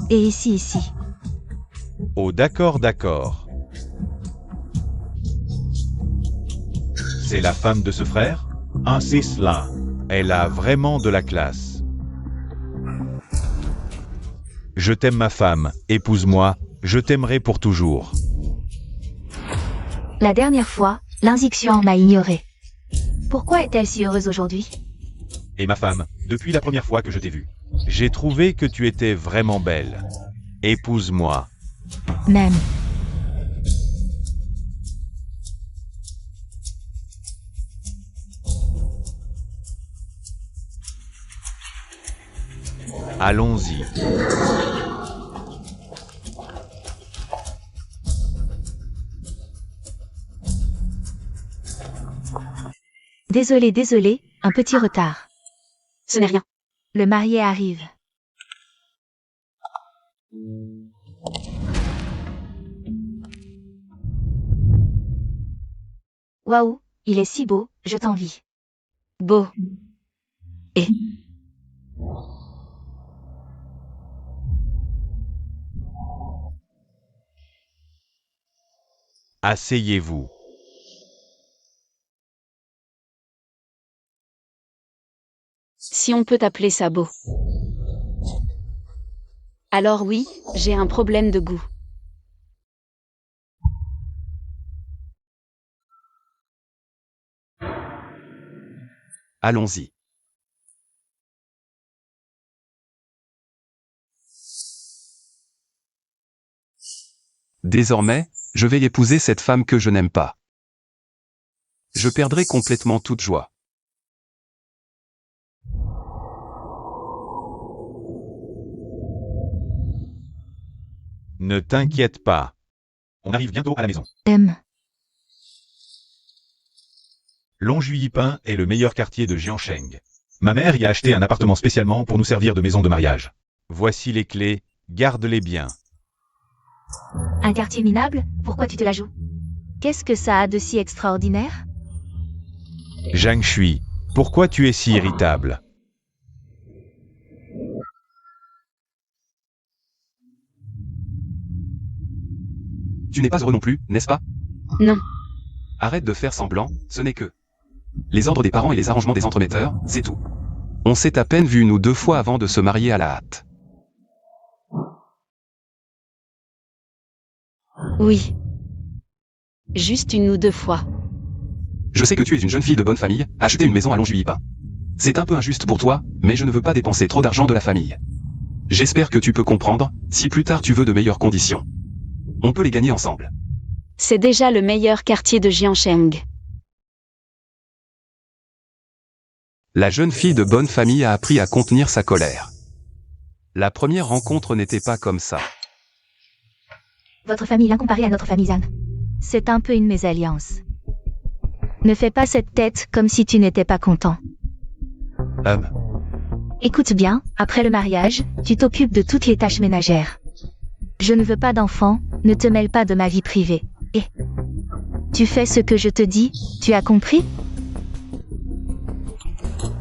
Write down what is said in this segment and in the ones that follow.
Et ici. Oh d'accord, d'accord. C'est la femme de ce frère? Ah c'est cela. Elle a vraiment de la classe. Je t'aime ma femme, épouse-moi, je t'aimerai pour toujours. La dernière fois, l'inziction m'a ignoré. Pourquoi est-elle si heureuse aujourd'hui? Et ma femme, depuis la première fois que je t'ai vue. J'ai trouvé que tu étais vraiment belle. Épouse-moi. Même. Allons-y. Désolé, un petit retard. Ce n'est rien. Le marié arrive. Waouh, il est si beau, je t'envie. Beau. Et Asseyez-vous. si on peut appeler ça beau. Alors oui, j'ai un problème de goût. Allons-y. Désormais, je vais épouser cette femme que je n'aime pas. Je perdrai complètement toute joie. Ne t'inquiète pas. On arrive bientôt à la maison. Longjuillipain est le meilleur quartier de Jiancheng. Ma mère y a acheté un appartement spécialement pour nous servir de maison de mariage. Voici les clés, garde-les bien. Un quartier minable? Pourquoi tu te la joues? Qu'est-ce que ça a de si extraordinaire? Zhang Shui, pourquoi tu es si irritable? Tu n'es pas heureux non plus, n'est-ce pas? Non. Arrête de faire semblant, ce n'est que les ordres des parents et les arrangements des entremetteurs, c'est tout. On s'est à peine vu 1 ou 2 fois avant de se marier à la hâte. Oui. Juste 1 ou 2 fois. Je sais que tu es une jeune fille de bonne famille, acheter une maison à Longjuillipain. C'est un peu injuste pour toi, mais je ne veux pas dépenser trop d'argent de la famille. J'espère que tu peux comprendre, si plus tard tu veux de meilleures conditions. On peut les gagner ensemble. C'est déjà le meilleur quartier de Jiancheng. La jeune fille de bonne famille a appris à contenir sa colère. La première rencontre n'était pas comme ça. Votre famille incomparée à notre famille Zan. C'est un peu une mésalliance. Ne fais pas cette tête comme si tu n'étais pas content. Écoute bien, après le mariage, tu t'occupes de toutes les tâches ménagères. Je ne veux pas d'enfants, ne te mêle pas de ma vie privée. Et tu fais ce que je te dis, tu as compris?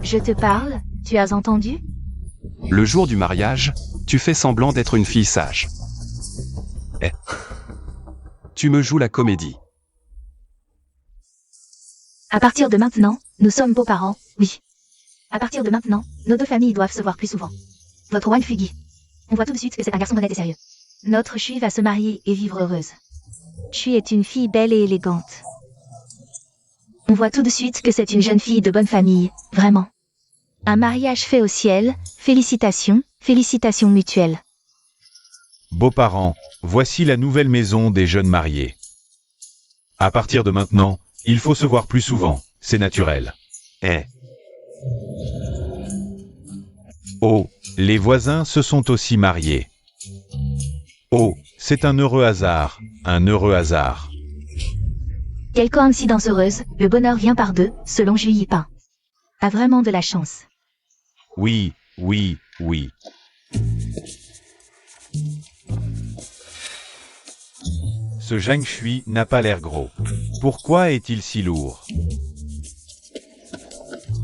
Je te parle, tu as entendu? Le jour du mariage, tu fais semblant d'être une fille sage. Tu me joues la comédie. À partir de maintenant, nous sommes beaux-parents, oui. À partir de maintenant, nos 2 familles doivent se voir plus souvent. Votre Wang Fugi. On voit tout de suite que c'est un garçon honnête et sérieux. Notre Shui va se marier et vivre heureuse. Shui est une fille belle et élégante. On voit tout de suite que c'est une jeune fille de bonne famille, vraiment. Un mariage fait au ciel, félicitations mutuelles. Beaux-parents, voici la nouvelle maison des jeunes mariés. À partir de maintenant, il faut se voir plus souvent, c'est naturel. Oh, les voisins se sont aussi mariés. Oh, c'est un heureux hasard, un heureux hasard. Quelle coïncidence heureuse, le bonheur vient par 2, selon Juillipain. A vraiment de la chance. Oui. Ce Zhang Shui n'a pas l'air gros. Pourquoi est-il si lourd?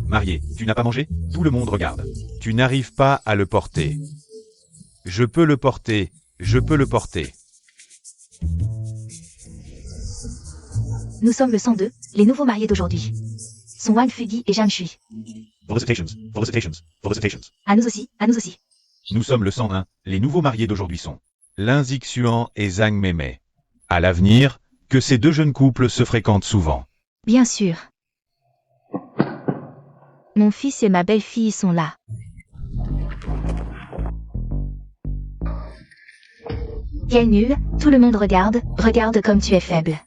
Marié, tu n'as pas mangé? Tout le monde regarde. Tu n'arrives pas à le porter. Je peux le porter, je peux le porter. Nous sommes le 102, les nouveaux mariés d'aujourd'hui. Sont Wang Fugi et Zhang Shui. Felicitations, felicitations, felicitations. À nous aussi, à nous aussi. Nous sommes le 101, les nouveaux mariés d'aujourd'hui sont Lin Zixuan et Zhang Meimei. À l'avenir, que ces deux jeunes couples se fréquentent souvent. Bien sûr. Mon fils et ma belle-fille sont là. Quel nul, tout le monde regarde, regarde comme tu es faible.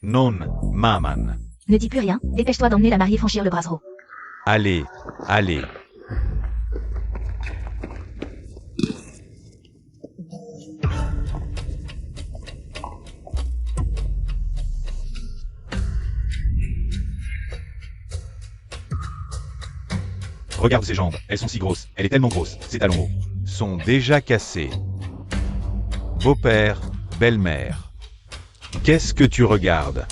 Non, maman. Ne dis plus rien, dépêche-toi d'emmener la mariée franchir le brasero. Allez, allez. Regarde ses jambes, elles sont si grosses, elle est tellement grosse, ses talons hauts sont déjà cassés. Beau-père, belle-mère. Qu'est-ce que tu regardes?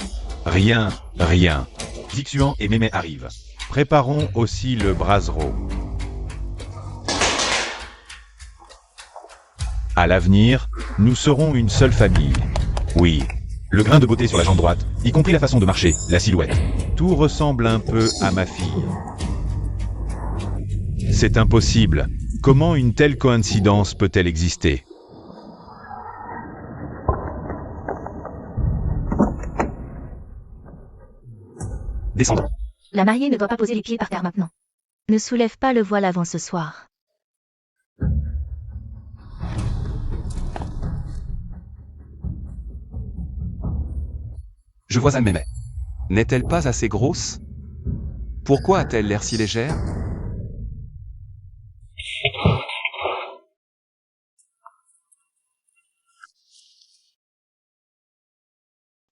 Rien, rien. Zixuan et Meimei arrivent. Préparons aussi le brasero. À l'avenir, nous serons une seule famille. Oui. Le grain de beauté sur la jambe droite, y compris la façon de marcher, la silhouette. Tout ressemble un peu à ma fille. C'est impossible. Comment une telle coïncidence peut-elle exister? Descendons. La mariée ne doit pas poser les pieds par terre maintenant. Ne soulève pas le voile avant ce soir. Je vois Zhang Meimei. N'est-elle pas assez grosse? Pourquoi a-t-elle l'air si légère?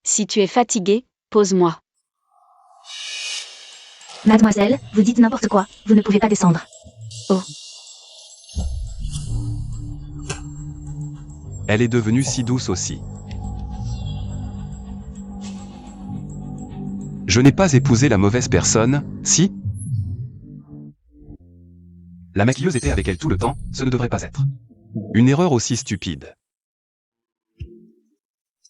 Si tu es fatigué, pose-moi. Mademoiselle, vous dites n'importe quoi, vous ne pouvez pas descendre. Oh, Elle est devenue si douce aussi. Je n'ai pas épousé la mauvaise personne, si? La maquilleuse était avec elle tout le temps, ce ne devrait pas être. Une erreur aussi stupide.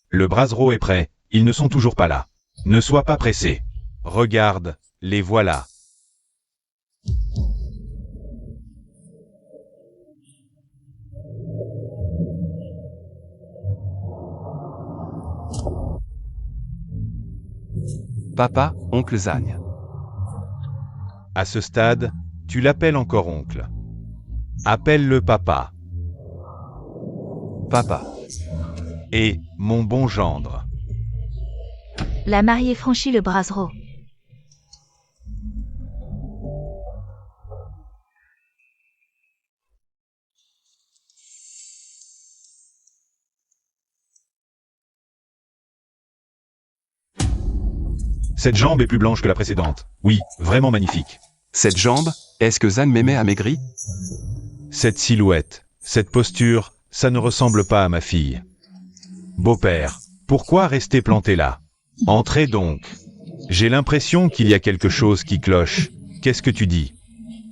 Le brasero est prêt, ils ne sont toujours pas là. Ne sois pas pressé. Regarde, les voilà. Papa, oncle Zagne. À ce stade, tu l'appelles encore oncle. Appelle-le papa. Papa. Et, mon bon gendre. La mariée franchit le brasero. Cette jambe est plus blanche que la précédente. Oui, vraiment magnifique. Cette jambe, est-ce que Zhang Meimei a maigri? Cette silhouette, cette posture, ça ne ressemble pas à ma fille. Beau-père, pourquoi rester planté là? Entrez donc. J'ai l'impression qu'il y a quelque chose qui cloche. Qu'est-ce que tu dis?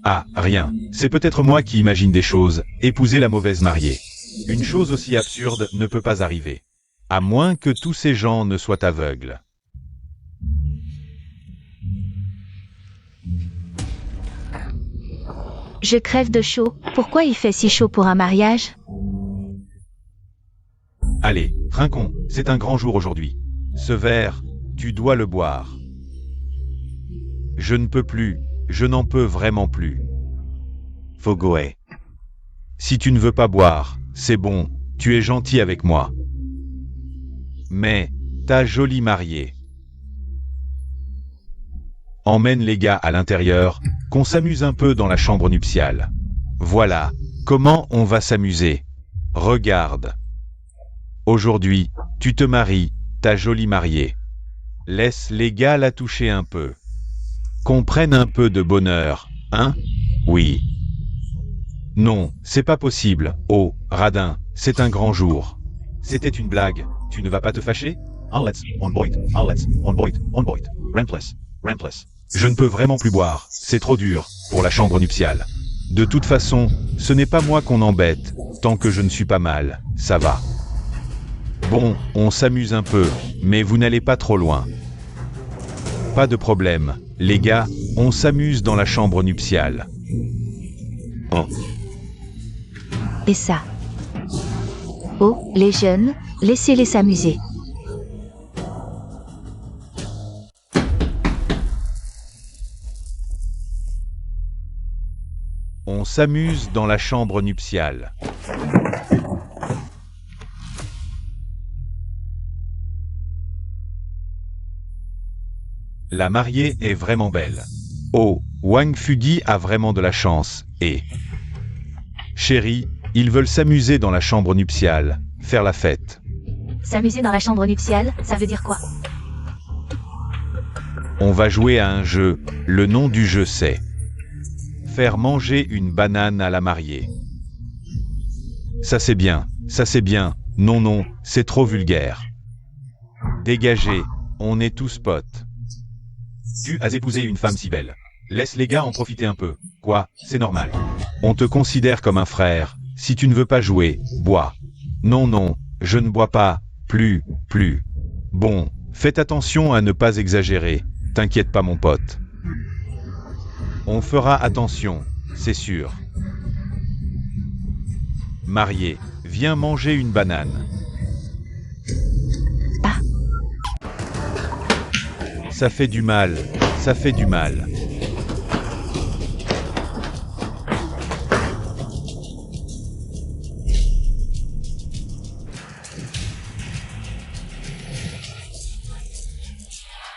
Ah, rien. C'est peut-être moi qui imagine des choses. Épouser la mauvaise mariée. Une chose aussi absurde ne peut pas arriver. À moins que tous ces gens ne soient aveugles. Je crève de chaud, pourquoi il fait si chaud pour un mariage? Allez, trinquons, c'est un grand jour aujourd'hui. Ce verre, tu dois le boire. Je ne peux plus, je n'en peux vraiment plus. Fogoé. Si tu ne veux pas boire, c'est bon, tu es gentil avec moi. Mais, ta jolie mariée. Emmène les gars à l'intérieur, qu'on s'amuse un peu dans la chambre nuptiale. Voilà, comment on va s'amuser. Regarde. Aujourd'hui, tu te maries, ta jolie mariée. Laisse les gars la toucher un peu. Qu'on prenne un peu de bonheur, hein? Oui. Non, c'est pas possible. Oh, radin, c'est un grand jour. C'était une blague, tu ne vas pas te fâcher? Let's on boy, on boy, Rempless. Je ne peux vraiment plus boire, c'est trop dur, pour la chambre nuptiale. De toute façon, ce n'est pas moi qu'on embête, tant que je ne suis pas mal, ça va. Bon, on s'amuse un peu, mais vous n'allez pas trop loin. Pas de problème, les gars, on s'amuse dans la chambre nuptiale. Et ça. Oh, les jeunes, laissez-les s'amuser. On s'amuse dans la chambre nuptiale. La mariée est vraiment belle. Oh, Wang Fugi a vraiment de la chance, et... Chérie, ils veulent s'amuser dans la chambre nuptiale, faire la fête. S'amuser dans la chambre nuptiale, ça veut dire quoi? On va jouer à un jeu, le nom du jeu c'est... Faire manger une banane à la mariée. Ça c'est bien, non non, c'est trop vulgaire. Dégagez, on est tous potes. Tu as épousé une femme si belle. Laisse les gars en profiter un peu. Quoi, c'est normal. On te considère comme un frère. Si tu ne veux pas jouer, bois. Non, non, je ne bois pas. Plus. Bon, faites attention à ne pas exagérer. T'inquiète pas mon pote. On fera attention, c'est sûr. Marié, viens manger une banane. Ah. Ça fait du mal, ça fait du mal.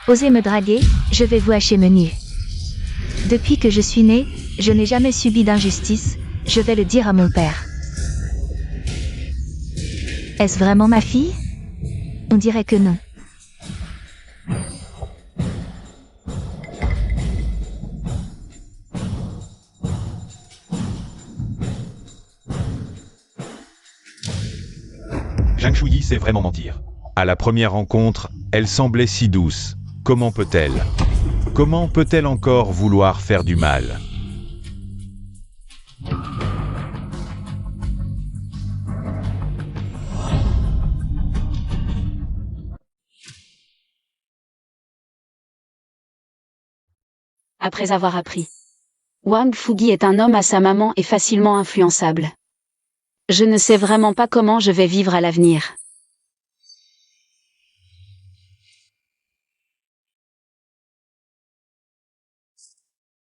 Osez me draguer, je vais vous hacher menu. Depuis que je suis né, je n'ai jamais subi d'injustice, je vais le dire à mon père. Est-ce vraiment ma fille? On dirait que non. Zhang Shuyi sait vraiment mentir. À la première rencontre, elle semblait si douce. Comment peut-elle encore vouloir faire du mal? Après avoir appris. Wang Fugi est un homme à sa maman et facilement influençable. Je ne sais vraiment pas comment je vais vivre à l'avenir.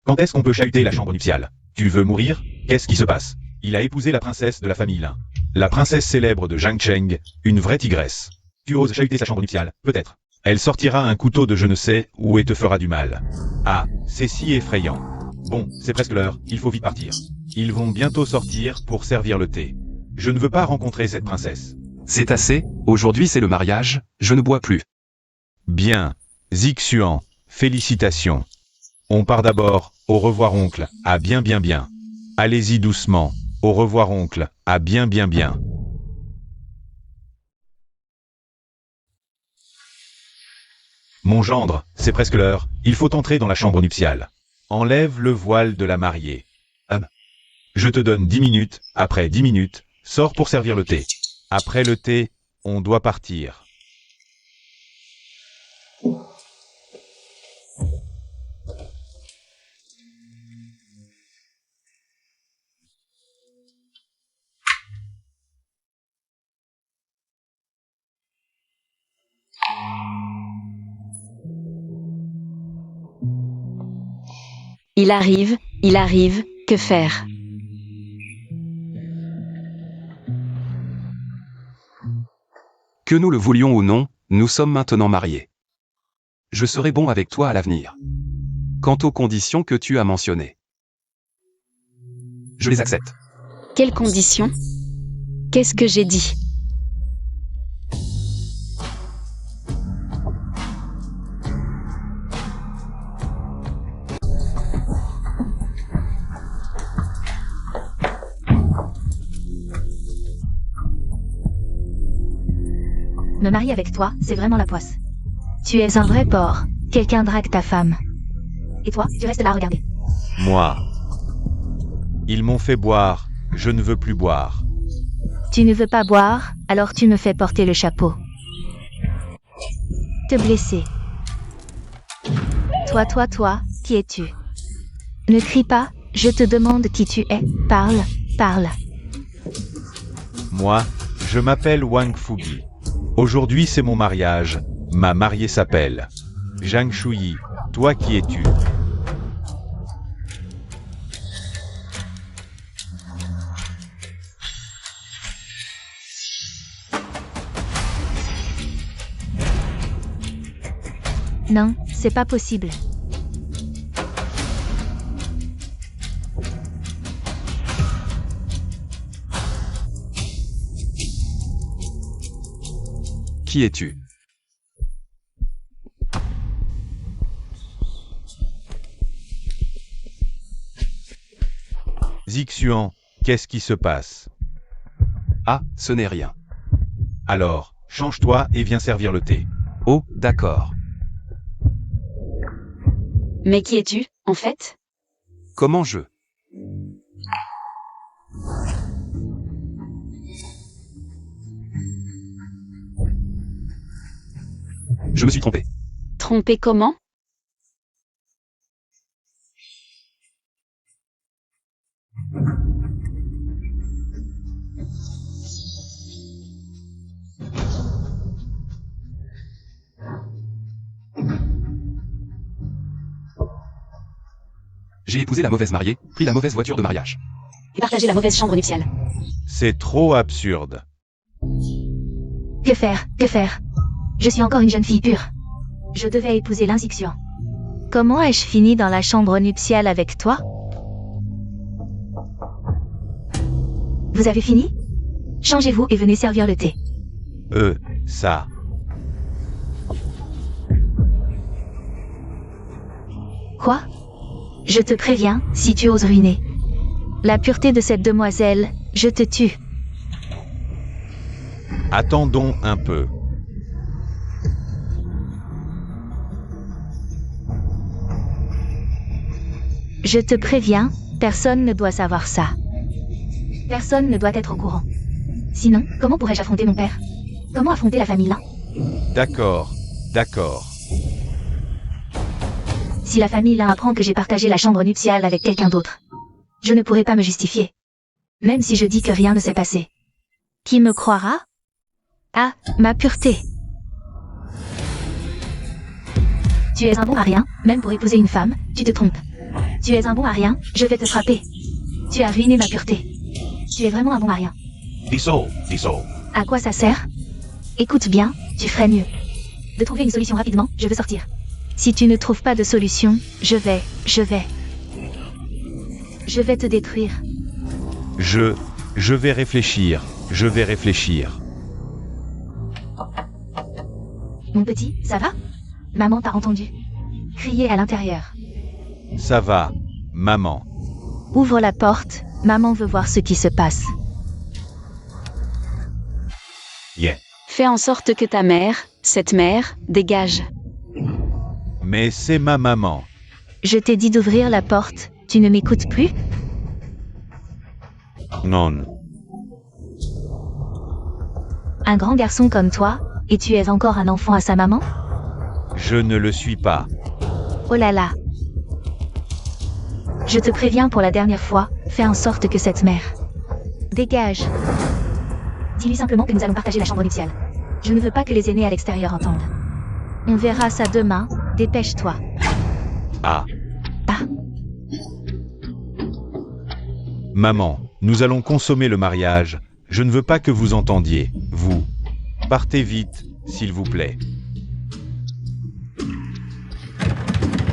Quand est-ce qu'on peut chahuter la chambre nuptiale? Tu veux mourir? Qu'est-ce qui se passe? Il a épousé la princesse de la famille Lin. La princesse célèbre de Zhang Cheng, une vraie tigresse. Tu oses chahuter sa chambre nuptiale, peut-être. Elle sortira un couteau de je ne sais où et te fera du mal. Ah, c'est si effrayant. Bon, c'est presque l'heure, il faut vite partir. Ils vont bientôt sortir pour servir le thé. Je ne veux pas rencontrer cette princesse. C'est assez, aujourd'hui c'est le mariage, je ne bois plus. Bien, Zixuan, félicitations. On part d'abord, au revoir oncle, à bien. Allez-y doucement, au revoir oncle, à bien. Mon gendre, c'est presque l'heure, il faut entrer dans la chambre nuptiale. Enlève le voile de la mariée. Je te donne 10 minutes, après 10 minutes, sors pour servir le thé. Après le thé, on doit partir. Il arrive, que faire? Que nous le voulions ou non, nous sommes maintenant mariés. Je serai bon avec toi à l'avenir. Quant aux conditions que tu as mentionnées, je les accepte. Quelles conditions? Qu'est-ce que j'ai dit? Me marier avec toi, c'est vraiment la poisse. Tu es un vrai porc. Quelqu'un drague ta femme. Et toi, tu restes là à regarder. Moi. Ils m'ont fait boire, je ne veux plus boire. Tu ne veux pas boire, alors tu me fais porter le chapeau. Te blesser. Toi, qui es-tu? Ne crie pas, je te demande qui tu es, parle. Moi, je m'appelle Wang Fugi. Aujourd'hui c'est mon mariage, ma mariée s'appelle Zhang Shuyi. Toi qui es-tu? Non, c'est pas possible. Qui es-tu? Zixuan, qu'est-ce qui se passe? Ah, ce n'est rien. Alors, change-toi et viens servir le thé. Oh, d'accord. Mais qui es-tu, en fait? Comment je... Je me suis trompé. Trompé comment? J'ai épousé la mauvaise mariée, pris la mauvaise voiture de mariage. Et partagé la mauvaise chambre nuptiale. C'est trop absurde. Que faire? Je suis encore une jeune fille pure. Je devais épouser l'Inzixian. Comment ai-je fini dans la chambre nuptiale avec toi? Vous avez fini? Changez-vous et venez servir le thé. Ça. Quoi? Je te préviens, si tu oses ruiner la pureté de cette demoiselle, je te tue. Attendons un peu. Je te préviens, personne ne doit savoir ça. Personne ne doit être au courant. Sinon, comment pourrais-je affronter mon père? Comment affronter la famille là? D'accord. Si la famille là apprend que j'ai partagé la chambre nuptiale avec quelqu'un d'autre, je ne pourrai pas me justifier. Même si je dis que rien ne s'est passé. Qui me croira? Ah, ma pureté. Tu es un bon à rien, même pour épouser une femme, tu te trompes. Tu es un bon à rien, je vais te frapper. Tu as ruiné ma pureté. Tu es vraiment un bon à rien. Dissolve. À quoi ça sert? Écoute bien, tu ferais mieux de trouver une solution rapidement, je veux sortir. Si tu ne trouves pas de solution, je vais te détruire. Je vais réfléchir. Mon petit, ça va? Maman t'a entendu. Crier à l'intérieur. Ça va, maman. Ouvre la porte, maman veut voir ce qui se passe. Yeah. Fais en sorte que ta mère, cette mère, dégage. Mais c'est ma maman. Je t'ai dit d'ouvrir la porte, tu ne m'écoutes plus? Non. Un grand garçon comme toi, et tu es encore un enfant à sa maman? Je ne le suis pas. Oh là là. Je te préviens pour la dernière fois, fais en sorte que cette mère dégage. Dis-lui simplement que nous allons partager la chambre nuptiale. Je ne veux pas que les aînés à l'extérieur entendent. On verra ça demain, dépêche-toi. Ah. Ah. Maman, nous allons consommer le mariage. Je ne veux pas que vous entendiez, vous. Partez vite, s'il vous plaît.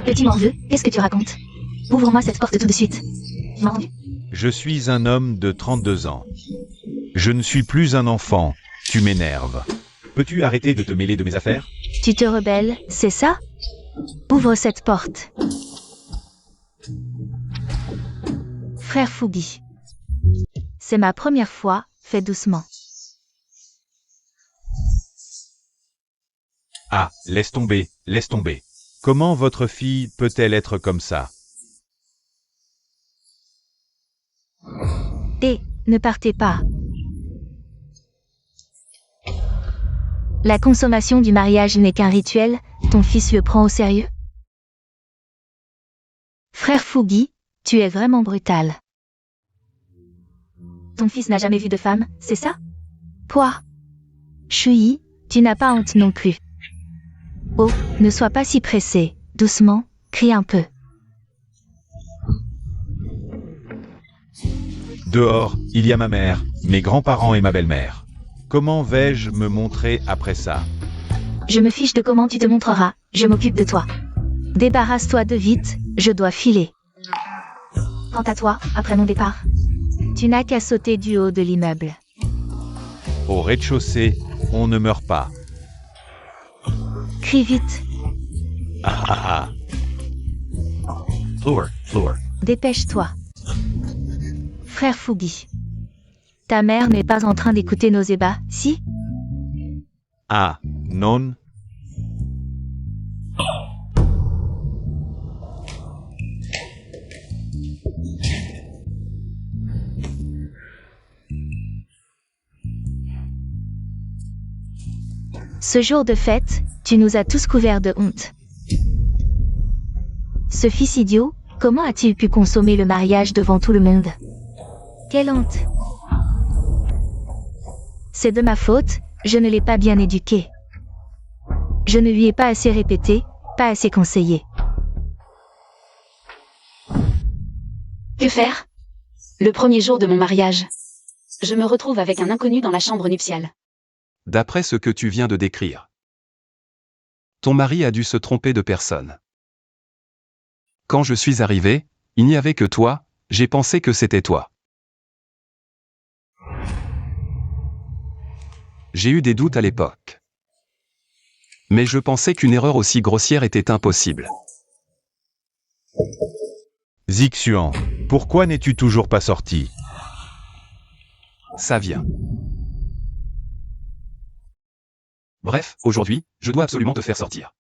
Petit morveux, qu'est-ce que tu racontes? Ouvre-moi cette porte tout de suite. Tu m'as entendu? Je suis un homme de 32 ans. Je ne suis plus un enfant. Tu m'énerves. Peux-tu arrêter de te mêler de mes affaires? Tu te rebelles, c'est ça? Ouvre cette porte. Frère Fugi. C'est ma première fois, fais doucement. Ah, laisse tomber. Comment votre fille peut-elle être comme ça? Ne partez pas. La consommation du mariage n'est qu'un rituel, ton fils le prend au sérieux? Frère Fougi, tu es vraiment brutal. Ton fils n'a jamais vu de femme, c'est ça? Quoi? Shui, tu n'as pas honte non plus. Oh, ne sois pas si pressé, doucement, crie un peu. Dehors, il y a ma mère, mes grands-parents et ma belle-mère. Comment vais-je me montrer après ça? Je me fiche de comment tu te montreras, je m'occupe de toi. Débarrasse-toi de vite, je dois filer. Quant à toi, après mon départ, tu n'as qu'à sauter du haut de l'immeuble. Au rez-de-chaussée, on ne meurt pas. Crie vite, Ah ah ah. Floor. dépêche-toi. Frère Fougi. Ta mère n'est pas en train d'écouter nos ébats, si? Ah, non. Ce jour de fête, tu nous as tous couverts de honte. Ce fils idiot, comment a-t-il pu consommer le mariage devant tout le monde? Quelle honte! C'est de ma faute, je ne l'ai pas bien éduqué. Je ne lui ai pas assez répété, pas assez conseillé. Que faire? Le premier jour de mon mariage. Je me retrouve avec un inconnu dans la chambre nuptiale. D'après ce que tu viens de décrire, ton mari a dû se tromper de personne. Quand je suis arrivé, il n'y avait que toi, j'ai pensé que c'était toi. J'ai eu des doutes à l'époque. Mais je pensais qu'une erreur aussi grossière était impossible. Zixuan, pourquoi n'es-tu toujours pas sorti? Ça vient. Bref, aujourd'hui, je dois absolument te faire sortir.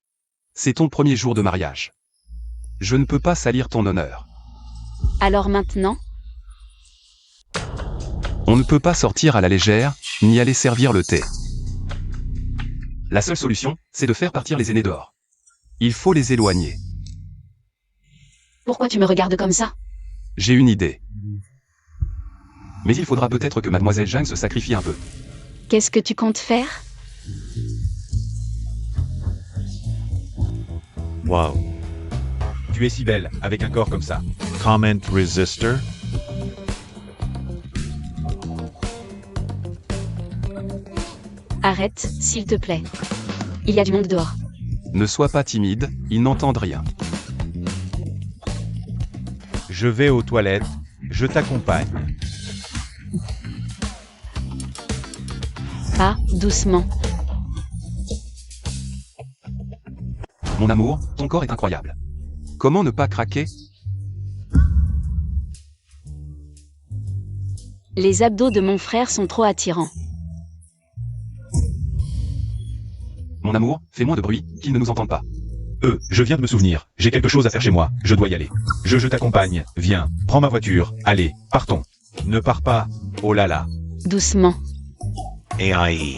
C'est ton premier jour de mariage. Je ne peux pas salir ton honneur. Alors maintenant, On ne peut pas sortir à la légère, ni aller servir le thé. La seule solution, c'est de faire partir les aînés dehors. Il faut les éloigner. pourquoi tu me regardes comme ça? J'ai une idée. Mais il faudra peut-être que mademoiselle Jeanne se sacrifie un peu. Qu'est-ce que tu comptes faire? Wow. Tu es si belle, avec un corps comme ça. Comment resistor? Arrête, s'il te plaît. Il y a du monde dehors. Ne sois pas timide, ils n'entendent rien. Je vais aux toilettes, je t'accompagne. Ah, doucement. Mon amour, ton corps est incroyable. Comment ne pas craquer? Les abdos de mon frère sont trop attirants. Mon amour, fais moins de bruit, qu'ils ne nous entendent pas. Je viens de me souvenir, j'ai quelque chose à faire chez moi, je dois y aller. Je t'accompagne, viens, prends ma voiture, allez, partons. Ne pars pas, oh là là. Doucement. AIE.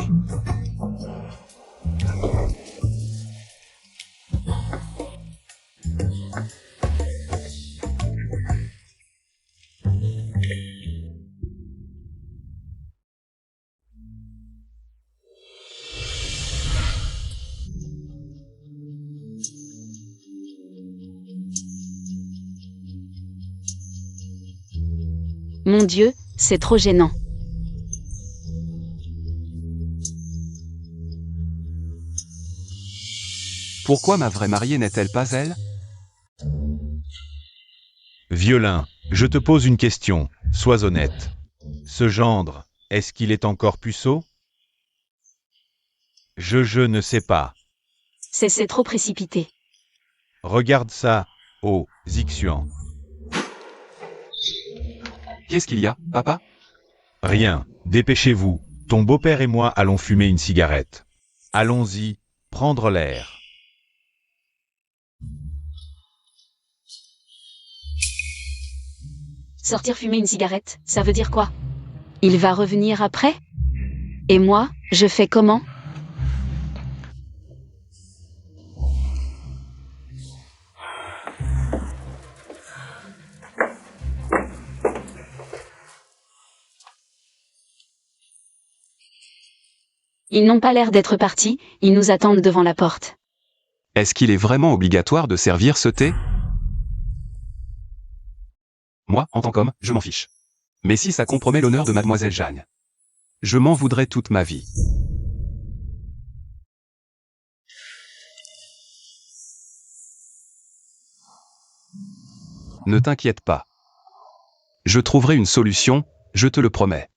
Mon Dieu, c'est trop gênant. Pourquoi ma vraie mariée n'est-elle pas elle? Violin, je te pose une question, sois honnête. Ce gendre, est-ce qu'il est encore puceau? Je ne sais pas. C'est trop précipité. Regarde ça, oh, Zixuan. Qu'est-ce qu'il y a, papa? Rien, dépêchez-vous, ton beau-père et moi allons fumer une cigarette. Allons-y, prendre l'air. Sortir fumer une cigarette, ça veut dire quoi? Il va revenir après? Et moi, je fais comment? Ils n'ont pas l'air d'être partis, ils nous attendent devant la porte. Est-ce qu'il est vraiment obligatoire de servir ce thé? Moi, en tant qu'homme, je m'en fiche. Mais si ça compromet l'honneur de mademoiselle Jeanne, je m'en voudrais toute ma vie. Ne t'inquiète pas. Je trouverai une solution, je te le promets.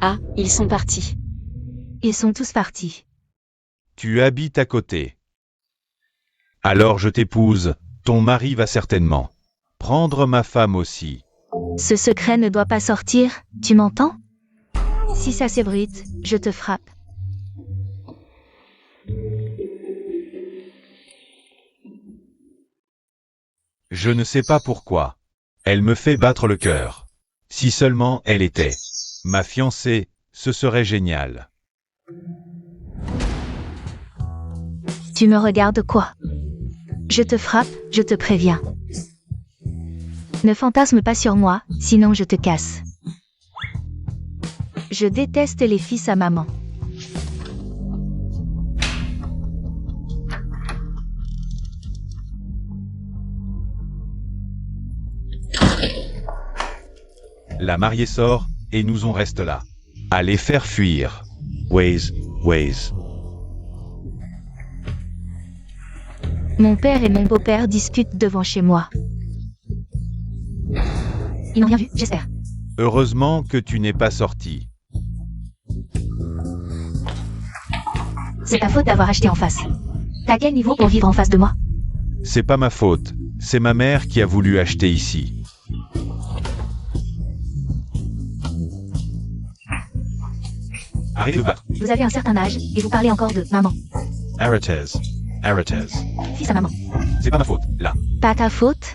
Ah, ils sont partis. Ils sont tous partis. Tu habites à côté. Alors je t'épouse, ton mari va certainement prendre ma femme aussi. Ce secret ne doit pas sortir, tu m'entends? Si ça s'ébruite, je te frappe. Je ne sais pas pourquoi. Elle me fait battre le cœur. Si seulement elle était ma fiancée, ce serait génial. Tu me regardes quoi? Je te frappe, je te préviens. Ne fantasme pas sur moi, sinon je te casse. Je déteste les fils à maman. La mariée sort, et nous on reste là. À les faire fuir. Ways. Mon père et mon beau-père discutent devant chez moi. Ils n'ont rien vu, j'espère. Heureusement que tu n'es pas sorti. C'est ta faute d'avoir acheté en face. T'as quel niveau pour vivre en face de moi? C'est pas ma faute, c'est ma mère qui a voulu acheter ici. Arrête de battre. Vous avez un certain âge, et vous parlez encore de maman. Arates. Fils à maman. C'est pas ma faute, là. Pas ta faute?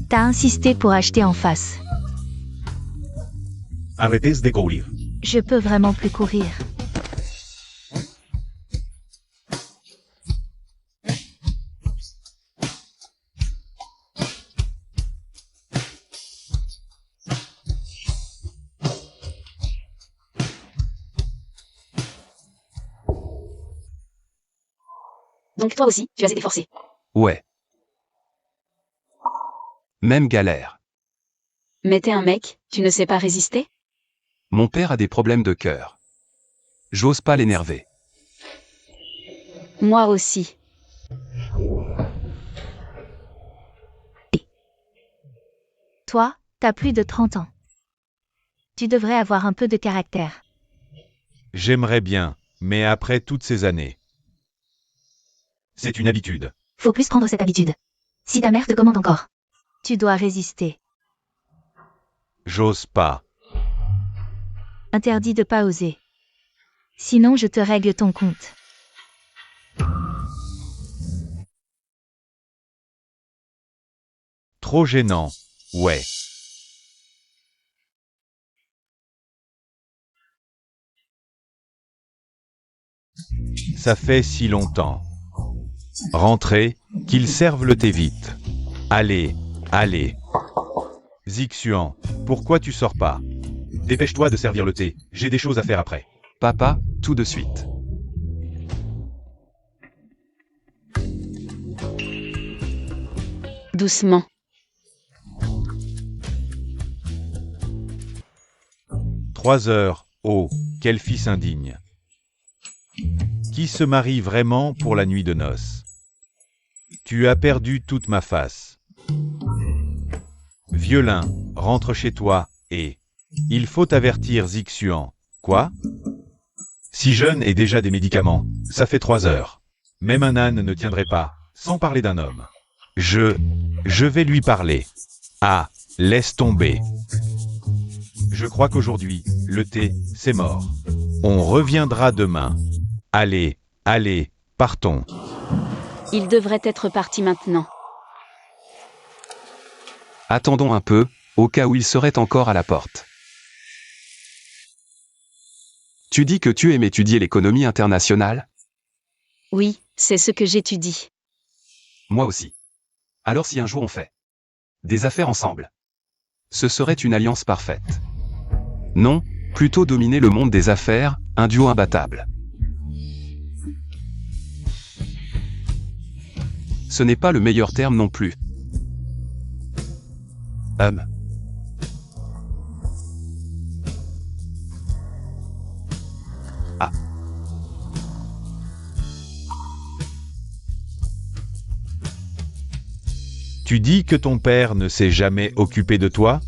T'as insisté pour acheter en face. Arrêtez de courir. Je peux vraiment plus courir. Donc toi aussi, tu as été forcé. Ouais. Même galère. Mais t'es un mec, tu ne sais pas résister? Mon père a des problèmes de cœur. J'ose pas l'énerver. Moi aussi. Toi, t'as plus de 30 ans. Tu devrais avoir un peu de caractère. J'aimerais bien, mais après toutes ces années. C'est une habitude. Faut plus prendre cette habitude. Si ta mère te commande encore, tu dois résister. J'ose pas. Interdit de pas oser. Sinon je te règle ton compte. Trop gênant. Ouais. Ça fait si longtemps. Rentrez, qu'ils servent le thé vite. Allez. Zixuan, pourquoi tu sors pas? Dépêche-toi de servir le thé, j'ai des choses à faire après. Papa, tout de suite. Doucement. « 3 heures, oh, quel fils indigne. Qui se marie vraiment pour la nuit de noces? Tu as perdu toute ma face. Violin, rentre chez toi, et... Il faut avertir Zixuan. Quoi? Si jeune et déjà des médicaments, ça fait 3 heures. Même un âne ne tiendrait pas, sans parler d'un homme. Je vais lui parler. Ah, laisse tomber. Je crois qu'aujourd'hui, le thé, c'est mort. On reviendra demain. Allez, allez, partons. Il devrait être parti maintenant. Attendons un peu, au cas où il serait encore à la porte. Tu dis que tu aimes étudier l'économie internationale? Oui, c'est ce que j'étudie. Moi aussi. Alors si un jour on fait des affaires ensemble, ce serait une alliance parfaite. Non, plutôt dominer le monde des affaires, un duo imbattable. Ce n'est pas le meilleur terme non plus. Ah. Tu dis que ton père ne s'est jamais occupé de toi?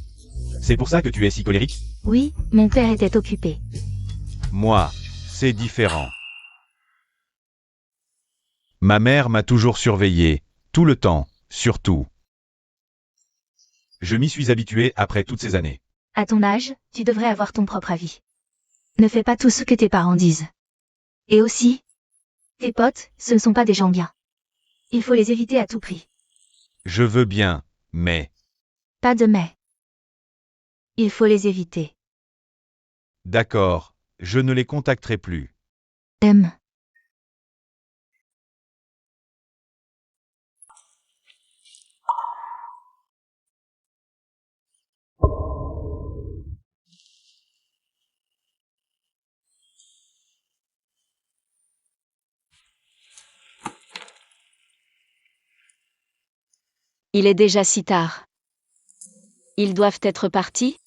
C'est pour ça que tu es si colérique? Oui, mon père était occupé. Moi, c'est différent. Ma mère m'a toujours surveillé, tout le temps, surtout. Je m'y suis habitué après toutes ces années. À ton âge, tu devrais avoir ton propre avis. Ne fais pas tout ce que tes parents disent. Et aussi, tes potes, ce ne sont pas des gens bien. Il faut les éviter à tout prix. Je veux bien, mais... Pas de mais. Il faut les éviter. D'accord, je ne les contacterai plus. M. Il est déjà si tard. Ils doivent être partis?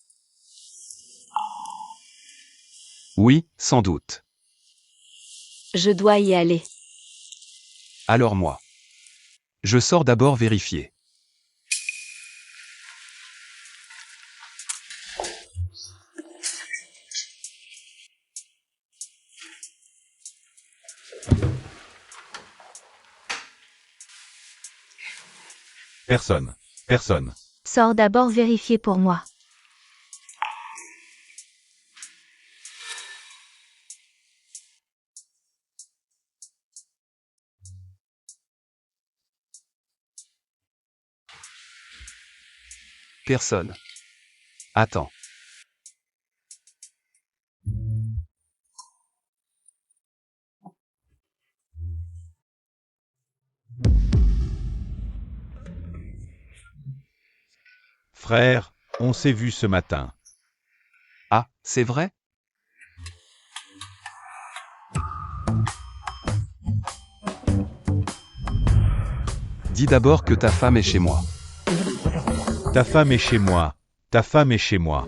Oui, sans doute. Je dois y aller. Alors moi. Je sors d'abord vérifier. Personne. Personne. Sors d'abord vérifier pour moi. Personne. Attends. Frère, on s'est vu ce matin. Ah, c'est vrai? Dis d'abord que ta femme est chez moi. Ta femme est chez moi. Ta femme est chez moi.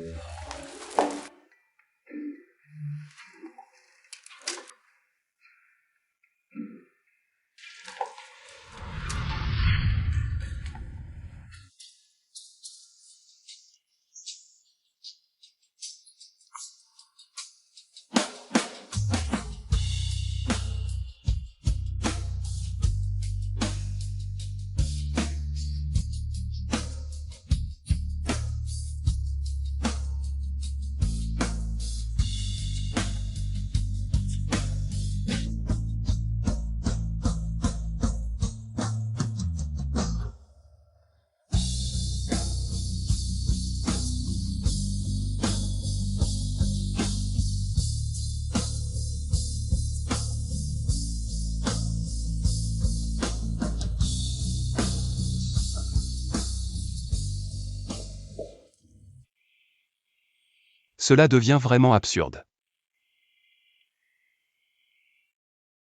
Cela devient vraiment absurde.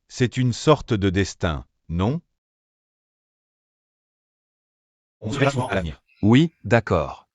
C'est une sorte de destin, non? On se verra souvent à l'avenir. Oui, d'accord.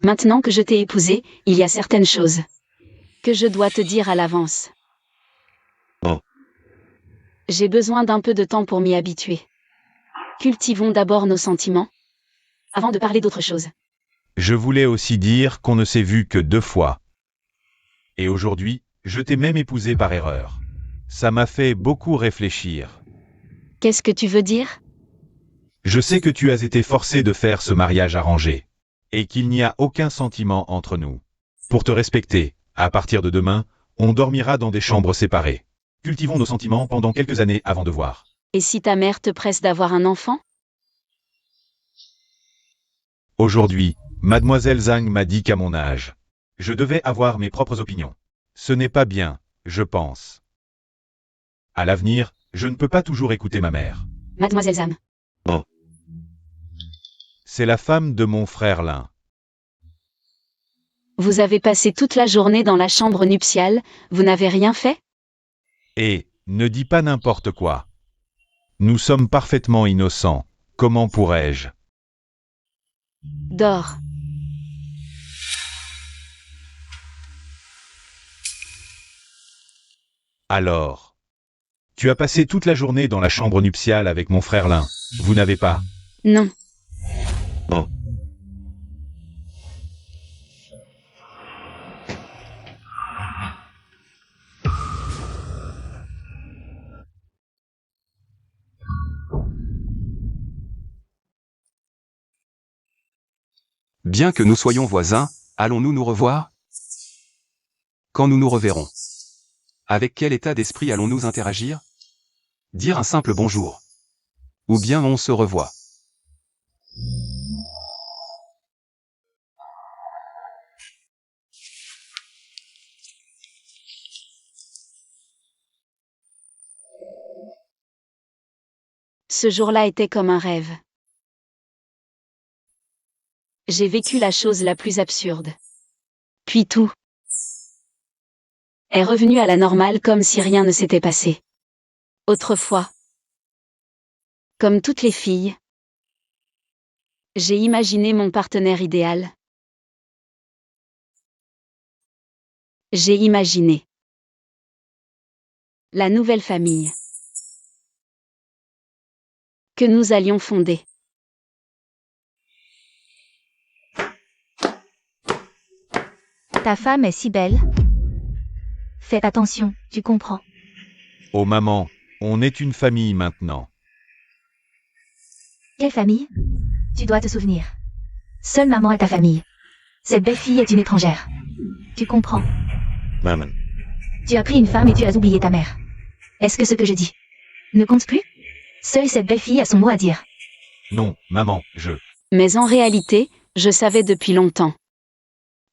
Maintenant que je t'ai épousé, il y a certaines choses que je dois te dire à l'avance. Oh. J'ai besoin d'un peu de temps pour m'y habituer. Cultivons d'abord nos sentiments, avant de parler d'autre chose. Je voulais aussi dire qu'on ne s'est vu que 2 fois. Et aujourd'hui, je t'ai même épousé par erreur. Ça m'a fait beaucoup réfléchir. Qu'est-ce que tu veux dire? Je sais que tu as été forcé de faire ce mariage arrangé. Et qu'il n'y a aucun sentiment entre nous. Pour te respecter, à partir de demain, on dormira dans des chambres séparées. Cultivons nos sentiments pendant quelques années avant de voir. Et si ta mère te presse d'avoir un enfant? Aujourd'hui, Mademoiselle Zhang m'a dit qu'à mon âge, je devais avoir mes propres opinions. Ce n'est pas bien, je pense. À l'avenir, je ne peux pas toujours écouter ma mère. Mademoiselle Zhang. C'est la femme de mon frère Lin. Vous avez passé toute la journée dans la chambre nuptiale, vous n'avez rien fait? Et, ne dis pas n'importe quoi. Nous sommes parfaitement innocents. Comment pourrais-je? Dors. Alors. Tu as passé toute la journée dans la chambre nuptiale avec mon frère Lin. Vous n'avez pas? Non. Oh. Bien que nous soyons voisins, allons-nous nous revoir? Quand nous nous reverrons? Avec quel état d'esprit allons-nous interagir? Dire un simple bonjour? Ou bien on se revoit? Ce jour-là était comme un rêve. J'ai vécu la chose la plus absurde. Puis tout est revenu à la normale comme si rien ne s'était passé. Autrefois, comme toutes les filles, j'ai imaginé mon partenaire idéal. J'ai imaginé la nouvelle famille que nous allions fonder. Ta femme est si belle. Fais attention, tu comprends. Oh maman, on est une famille maintenant. Quelle famille? Tu dois te souvenir. Seule maman est ta famille. Cette belle fille est une étrangère. Tu comprends. Maman. Tu as pris une femme et tu as oublié ta mère. Est-ce que ce que je dis ne compte plus? Seule cette belle fille a son mot à dire. Non, maman, Mais en réalité, je savais depuis longtemps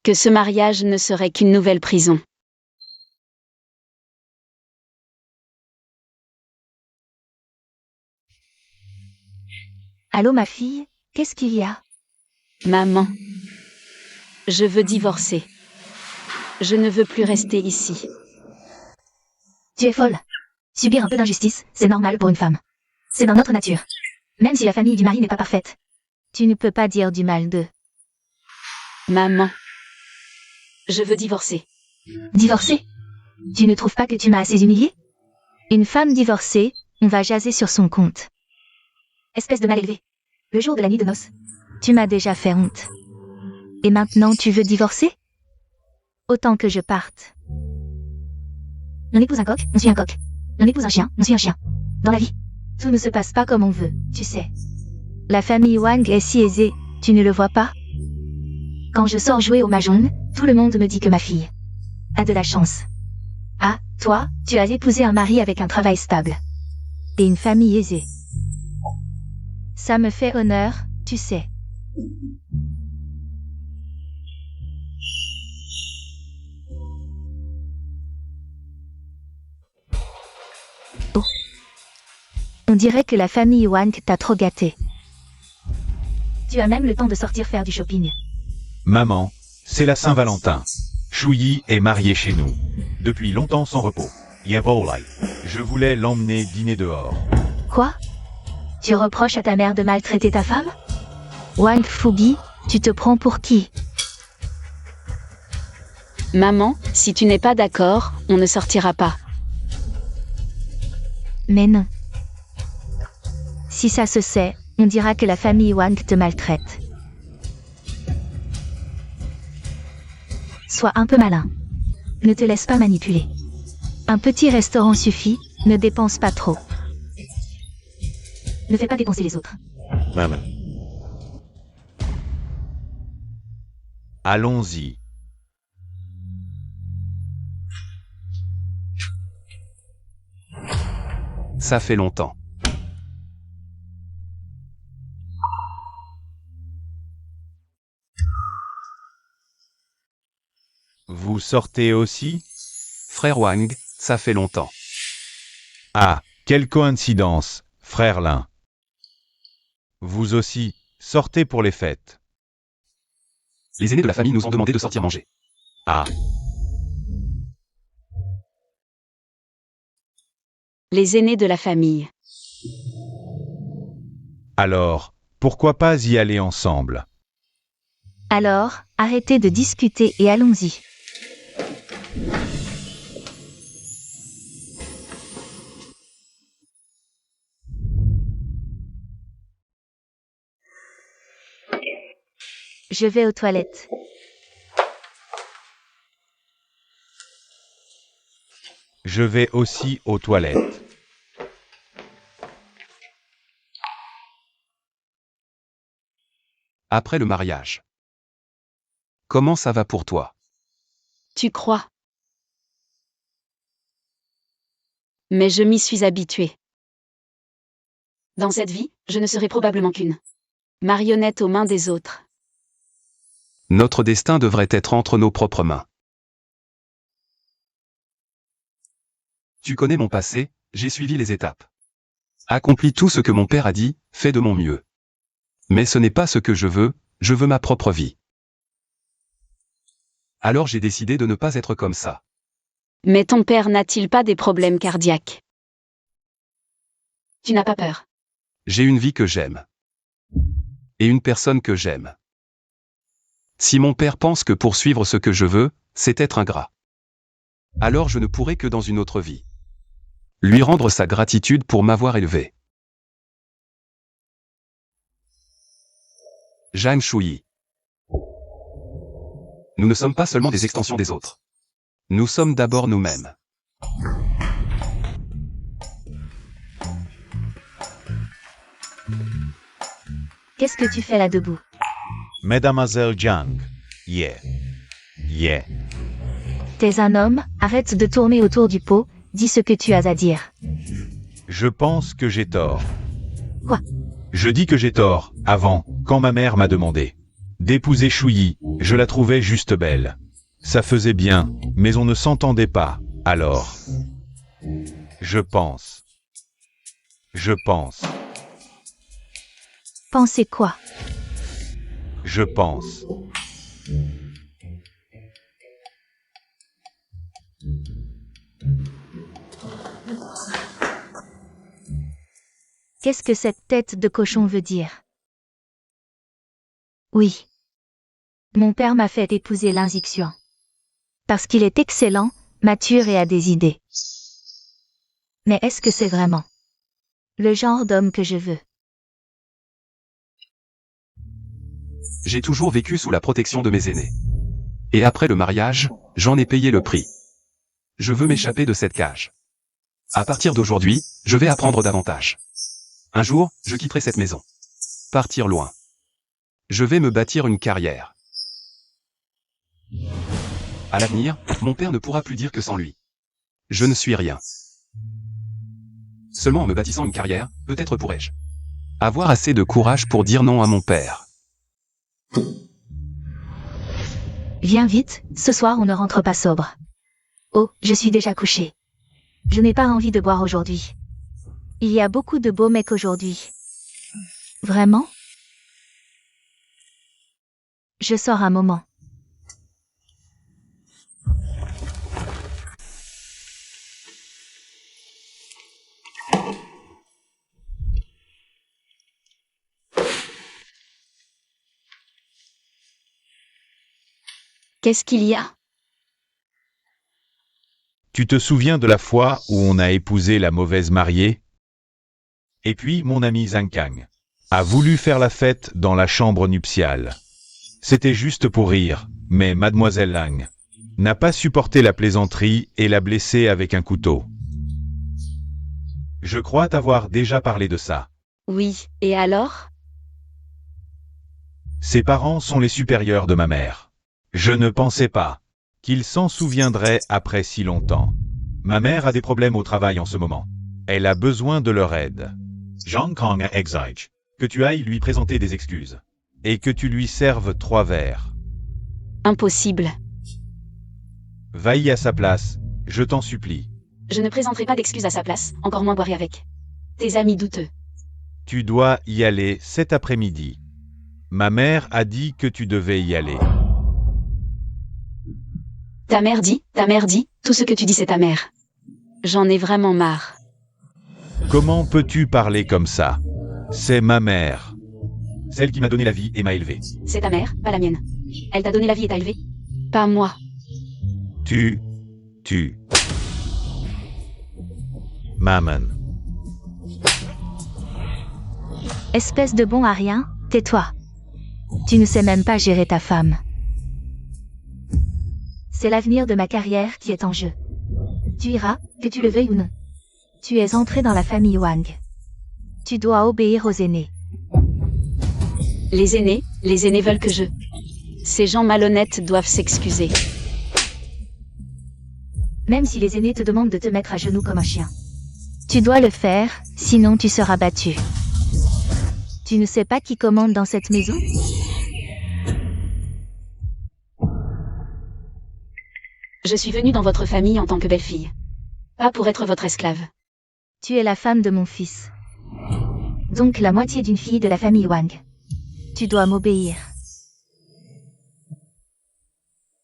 que ce mariage ne serait qu'une nouvelle prison. Allô ma fille, qu'est-ce qu'il y a? Maman, je veux divorcer. Je ne veux plus rester ici. Tu es folle. Subir un peu d'injustice, c'est normal pour une femme. C'est dans notre nature. Même si la famille du mari n'est pas parfaite. Tu ne peux pas dire du mal d'eux. Maman, je veux divorcer. Divorcer? Tu ne trouves pas que tu m'as assez humiliée? Une femme divorcée, on va jaser sur son compte. Espèce de mal élevé. Le jour de la nuit de noces. Tu m'as déjà fait honte. Et maintenant tu veux divorcer? Autant que je parte. On épouse un coq, on suit un coq. On épouse un chien, on suit un chien. Dans la vie, tout ne se passe pas comme on veut, tu sais. La famille Wang est si aisée, tu ne le vois pas? Quand je sors jouer au mahjong, tout le monde me dit que ma fille a de la chance. Ah, toi, tu as épousé un mari avec un travail stable. Et une famille aisée. Ça me fait honneur, tu sais. Oh. On dirait que la famille Wang t'a trop gâté. Tu as même le temps de sortir faire du shopping. Maman, c'est la Saint-Valentin. Shuyi est mariée chez nous. Depuis longtemps sans repos. Yabolai. Je voulais l'emmener dîner dehors. Quoi? Tu reproches à ta mère de maltraiter ta femme? Wang Fugi, tu te prends pour qui? Maman, si tu n'es pas d'accord, on ne sortira pas. Mais non. Si ça se sait, on dira que la famille Wang te maltraite. Sois un peu malin. Ne te laisse pas manipuler. Un petit restaurant suffit, ne dépense pas trop. Ne fais pas dépenser les autres. Maman. Allons-y. Ça fait longtemps. Vous sortez aussi? Frère Wang, ça fait longtemps. Ah, quelle coïncidence, frère Lin. Vous aussi, sortez pour les fêtes. Les aînés de la famille nous ont demandé de sortir manger. Ah, Les aînés de la famille. alors, pourquoi pas y aller ensemble? Alors, arrêtez de discuter et allons-y. Je vais aux toilettes. Je vais aussi aux toilettes. Après le mariage. Comment ça va pour toi? Tu crois? Mais je m'y suis habituée. Dans cette vie, je ne serai probablement qu'une marionnette aux mains des autres. Notre destin devrait être entre nos propres mains. Tu connais mon passé, j'ai suivi les étapes. Accomplis tout ce que mon père a dit, fais de mon mieux. Mais ce n'est pas ce que je veux ma propre vie. Alors j'ai décidé de ne pas être comme ça. Mais ton père n'a-t-il pas des problèmes cardiaques? Tu n'as pas peur? J'ai une vie que j'aime. Et une personne que j'aime. Si mon père pense que poursuivre ce que je veux, c'est être ingrat, alors je ne pourrai que dans une autre vie lui rendre sa gratitude pour m'avoir élevé. Zhang Shuyi. Nous ne sommes pas seulement des extensions des autres. Nous sommes d'abord nous-mêmes. Qu'est-ce que tu fais là debout? Mademoiselle Jiang. Yeah. Yeah. T'es un homme, arrête de tourner autour du pot, dis ce que tu as à dire. Je pense que j'ai tort. Quoi? Je dis que j'ai tort, avant, quand ma mère m'a demandé d'épouser Shuyi, je la trouvais juste belle. Ça faisait bien, mais on ne s'entendait pas, alors. Je pense. Pensez quoi? Je pense. Qu'est-ce que cette tête de cochon veut dire? Oui. Mon père m'a fait épouser Lin Zixuan. Parce qu'il est excellent, mature et a des idées. Mais est-ce que c'est vraiment le genre d'homme que je veux? J'ai toujours vécu sous la protection de mes aînés. Et après le mariage, j'en ai payé le prix. Je veux m'échapper de cette cage. À partir d'aujourd'hui, je vais apprendre davantage. Un jour, je quitterai cette maison. Partir loin. Je vais me bâtir une carrière. À l'avenir, mon père ne pourra plus dire que sans lui, je ne suis rien. Seulement en me bâtissant une carrière, peut-être pourrai-je avoir assez de courage pour dire non à mon père. Viens vite, ce soir on ne rentre pas sobre. Oh, je suis déjà couché. Je n'ai pas envie de boire aujourd'hui. Il y a beaucoup de beaux mecs aujourd'hui. Vraiment? Je sors un moment. Qu'est-ce qu'il y a? Tu te souviens de la fois où on a épousé la mauvaise mariée? Et puis mon ami Zhang Kang a voulu faire la fête dans la chambre nuptiale. C'était juste pour rire, mais mademoiselle Lang n'a pas supporté la plaisanterie et l'a blessé avec un couteau. Je crois t'avoir déjà parlé de ça. Oui, et alors? Ses parents sont les supérieurs de ma mère. Je ne pensais pas qu'ils s'en souviendraient après si longtemps. Ma mère a des problèmes au travail en ce moment. Elle a besoin de leur aide. Zhang Kang exige que tu ailles lui présenter des excuses et que tu lui serves 3 verres. Impossible. Va-y à sa place, je t'en supplie. Je ne présenterai pas d'excuses à sa place, encore moins boirai avec tes amis douteux. Tu dois y aller cet après-midi. Ma mère a dit que tu devais y aller. Ta mère dit, tout ce que tu dis c'est ta mère. J'en ai vraiment marre. Comment peux-tu parler comme ça? C'est ma mère. Celle qui m'a donné la vie et m'a élevé. C'est ta mère, pas la mienne. Elle t'a donné la vie et t'a élevé. Pas moi. Tu. Maman. Espèce de bon à rien, tais-toi. Tu ne sais même pas gérer ta femme. C'est l'avenir de ma carrière qui est en jeu. Tu iras, que tu le veuilles ou non. Tu es entré dans la famille Wang. Tu dois obéir aux aînés. Les aînés veulent que je... Ces gens malhonnêtes doivent s'excuser. Même si les aînés te demandent de te mettre à genoux comme un chien. Tu dois le faire, sinon tu seras battu. Tu ne sais pas qui commande dans cette maison? Je suis venue dans votre famille en tant que belle-fille. Pas pour être votre esclave. Tu es la femme de mon fils. Donc la moitié d'une fille de la famille Wang. Tu dois m'obéir.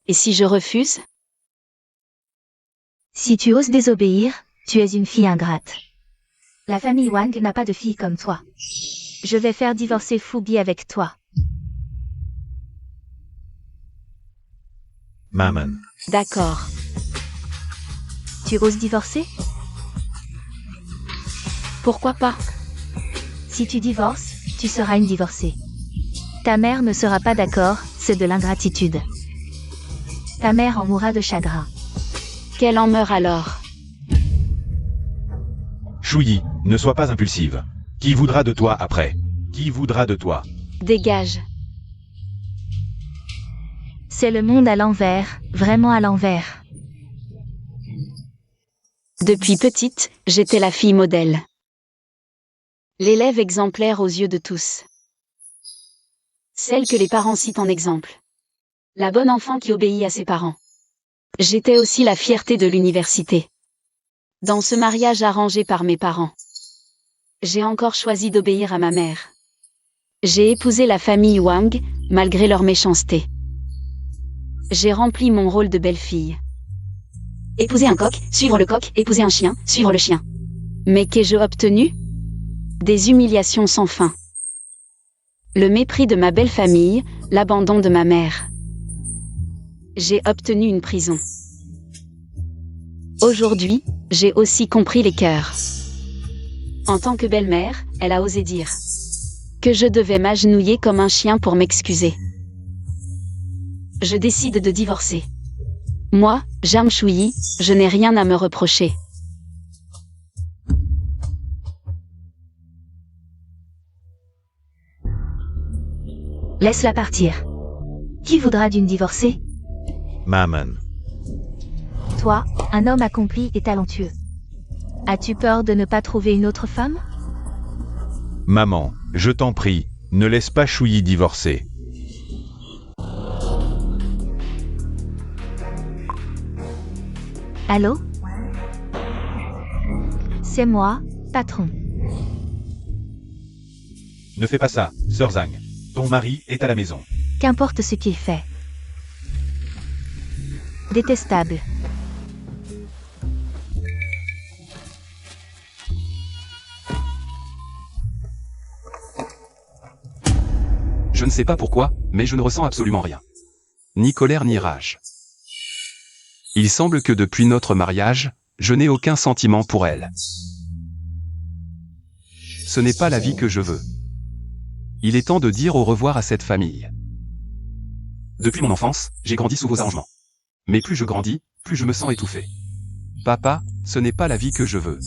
Et si je refuse? Si tu oses désobéir, tu es une fille ingrate. La famille Wang n'a pas de fille comme toi. Je vais faire divorcer Fubi avec toi. Maman. D'accord. Tu oses divorcer? Pourquoi pas? Si tu divorces, tu seras une divorcée. Ta mère ne sera pas d'accord, c'est de l'ingratitude. Ta mère en mourra de chagrin. Qu'elle en meure alors. Chouyi, ne sois pas impulsive. Qui voudra de toi après? Qui voudra de toi? Dégage. C'est le monde à l'envers, vraiment à l'envers. Depuis petite, j'étais la fille modèle. L'élève exemplaire aux yeux de tous. Celle que les parents citent en exemple. La bonne enfant qui obéit à ses parents. J'étais aussi la fierté de l'université. Dans ce mariage arrangé par mes parents, j'ai encore choisi d'obéir à ma mère. J'ai épousé la famille Wang, malgré leur méchanceté. J'ai rempli mon rôle de belle-fille. Épouser un coq, suivre le coq, épouser un chien, suivre le chien. Mais qu'ai-je obtenu? Des humiliations sans fin. Le mépris de ma belle famille, l'abandon de ma mère. J'ai obtenu une prison. Aujourd'hui, j'ai aussi compris les cœurs. En tant que belle-mère, elle a osé dire que je devais m'agenouiller comme un chien pour m'excuser. Je décide de divorcer. Moi, Zhang Chouyi, je n'ai rien à me reprocher. Laisse-la partir. Qui voudra d'une divorcée? Maman. Toi, un homme accompli et talentueux. As-tu peur de ne pas trouver une autre femme? Maman, je t'en prie, ne laisse pas Chouyi divorcer. Allô? C'est moi, patron. Ne fais pas ça, sœur Zhang. Ton mari est à la maison. Qu'importe ce qu'il fait. Détestable. Je ne sais pas pourquoi, mais je ne ressens absolument rien. Ni colère ni rage. Il semble que depuis notre mariage, je n'ai aucun sentiment pour elle. Ce n'est pas la vie que je veux. Il est temps de dire au revoir à cette famille. Depuis mon enfance, j'ai grandi sous vos arrangements. Mais plus je grandis, plus je me sens étouffé. Papa, ce n'est pas la vie que je veux.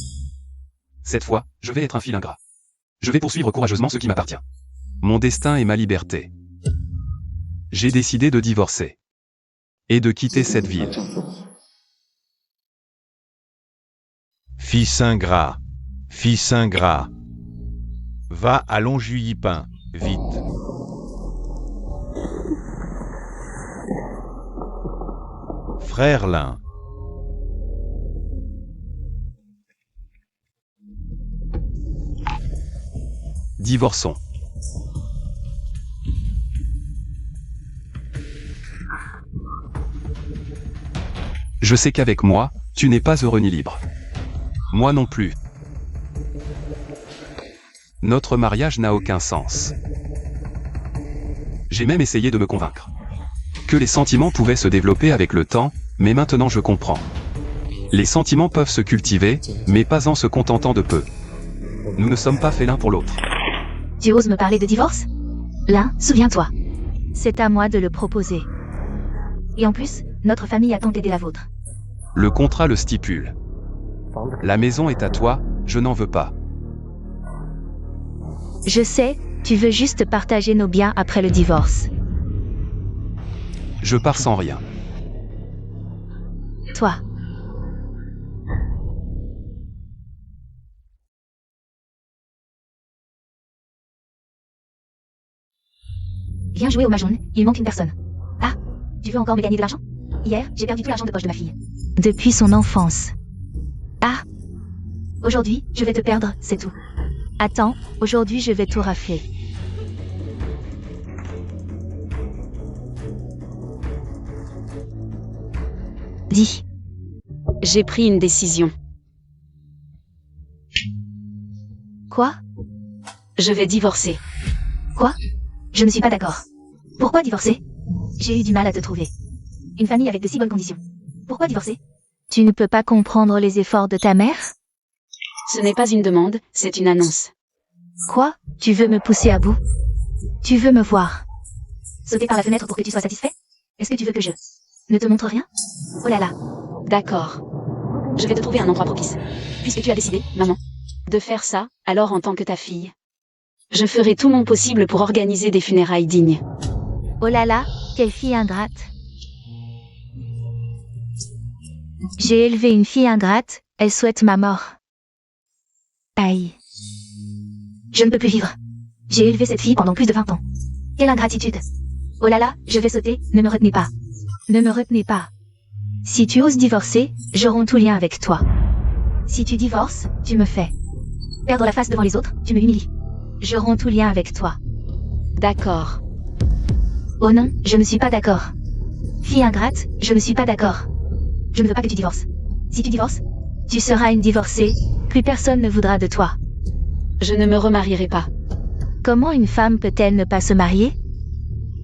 Cette fois, je vais être un fil ingrat. Je vais poursuivre courageusement ce qui m'appartient. Mon destin est ma liberté. J'ai décidé de divorcer. Et de quitter cette ville. Fils ingrat, fils ingrat. Va à Longjuilly-Pin, vite. Frère Lin. Divorçons. Je sais qu'avec moi, tu n'es pas heureux ni libre. Moi non plus. Notre mariage n'a aucun sens. J'ai même essayé de me convaincre que les sentiments pouvaient se développer avec le temps, mais maintenant je comprends. Les sentiments peuvent se cultiver, mais pas en se contentant de peu. Nous ne sommes pas faits l'un pour l'autre. Tu oses me parler de divorce? Là, souviens-toi. C'est à moi de le proposer. Et en plus, notre famille a tant aidé la vôtre. Le contrat le stipule. La maison est à toi, je n'en veux pas. Je sais, tu veux juste partager nos biens après le divorce. Je pars sans rien. Toi. Viens jouer au mahjong, il manque une personne. Ah, tu veux encore me gagner de l'argent? Hier, j'ai perdu tout l'argent de poche de ma fille. Depuis son enfance. Ah. Aujourd'hui, je vais te perdre, c'est tout. Attends, aujourd'hui je vais tout rafler. Dis. J'ai pris une décision. Quoi? Je vais divorcer. Quoi? Je ne suis pas d'accord. Pourquoi divorcer? J'ai eu du mal à te trouver. Une famille avec de si bonnes conditions. Pourquoi divorcer? Tu ne peux pas comprendre les efforts de ta mère? Ce n'est pas une demande, c'est une annonce. Quoi? Tu veux me pousser à bout? Tu veux me voir? Sauter par la fenêtre pour que tu sois satisfait? Est-ce que tu veux que je ne te montre rien? Oh là là. D'accord. Je vais te trouver un endroit propice. Puisque tu as décidé, maman, de faire ça, alors en tant que ta fille, je ferai tout mon possible pour organiser des funérailles dignes. Oh là là, quelle fille ingrate. J'ai élevé une fille ingrate, elle souhaite ma mort. Aïe. Je ne peux plus vivre. J'ai élevé cette fille pendant plus de 20 ans. Quelle ingratitude. Oh là là, je vais sauter, ne me retenez pas. Ne me retenez pas. Si tu oses divorcer, je romps tout lien avec toi. Si tu divorces, tu me fais perdre la face devant les autres, tu me humilies. Je romps tout lien avec toi. D'accord. Oh non, je ne suis pas d'accord. Fille ingrate, je ne suis pas d'accord. Je ne veux pas que tu divorces. Si tu divorces, tu seras une divorcée, plus personne ne voudra de toi. Je ne me remarierai pas. Comment une femme peut-elle ne pas se marier?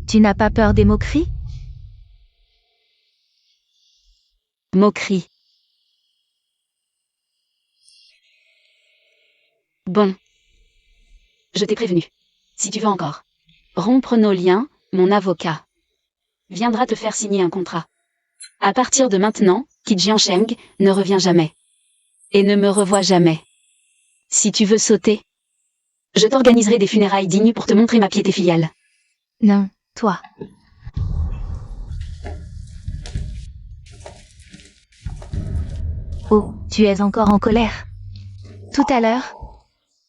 Tu n'as pas peur des moqueries? Moquerie. Bon. Je t'ai prévenu. Si tu veux encore rompre nos liens, mon avocat viendra te faire signer un contrat. À partir de maintenant, Qi Jiansheng ne revient jamais. Et ne me revoit jamais. Si tu veux sauter, je t'organiserai des funérailles dignes pour te montrer ma piété filiale. Non, toi. Oh, tu es encore en colère. Tout à l'heure,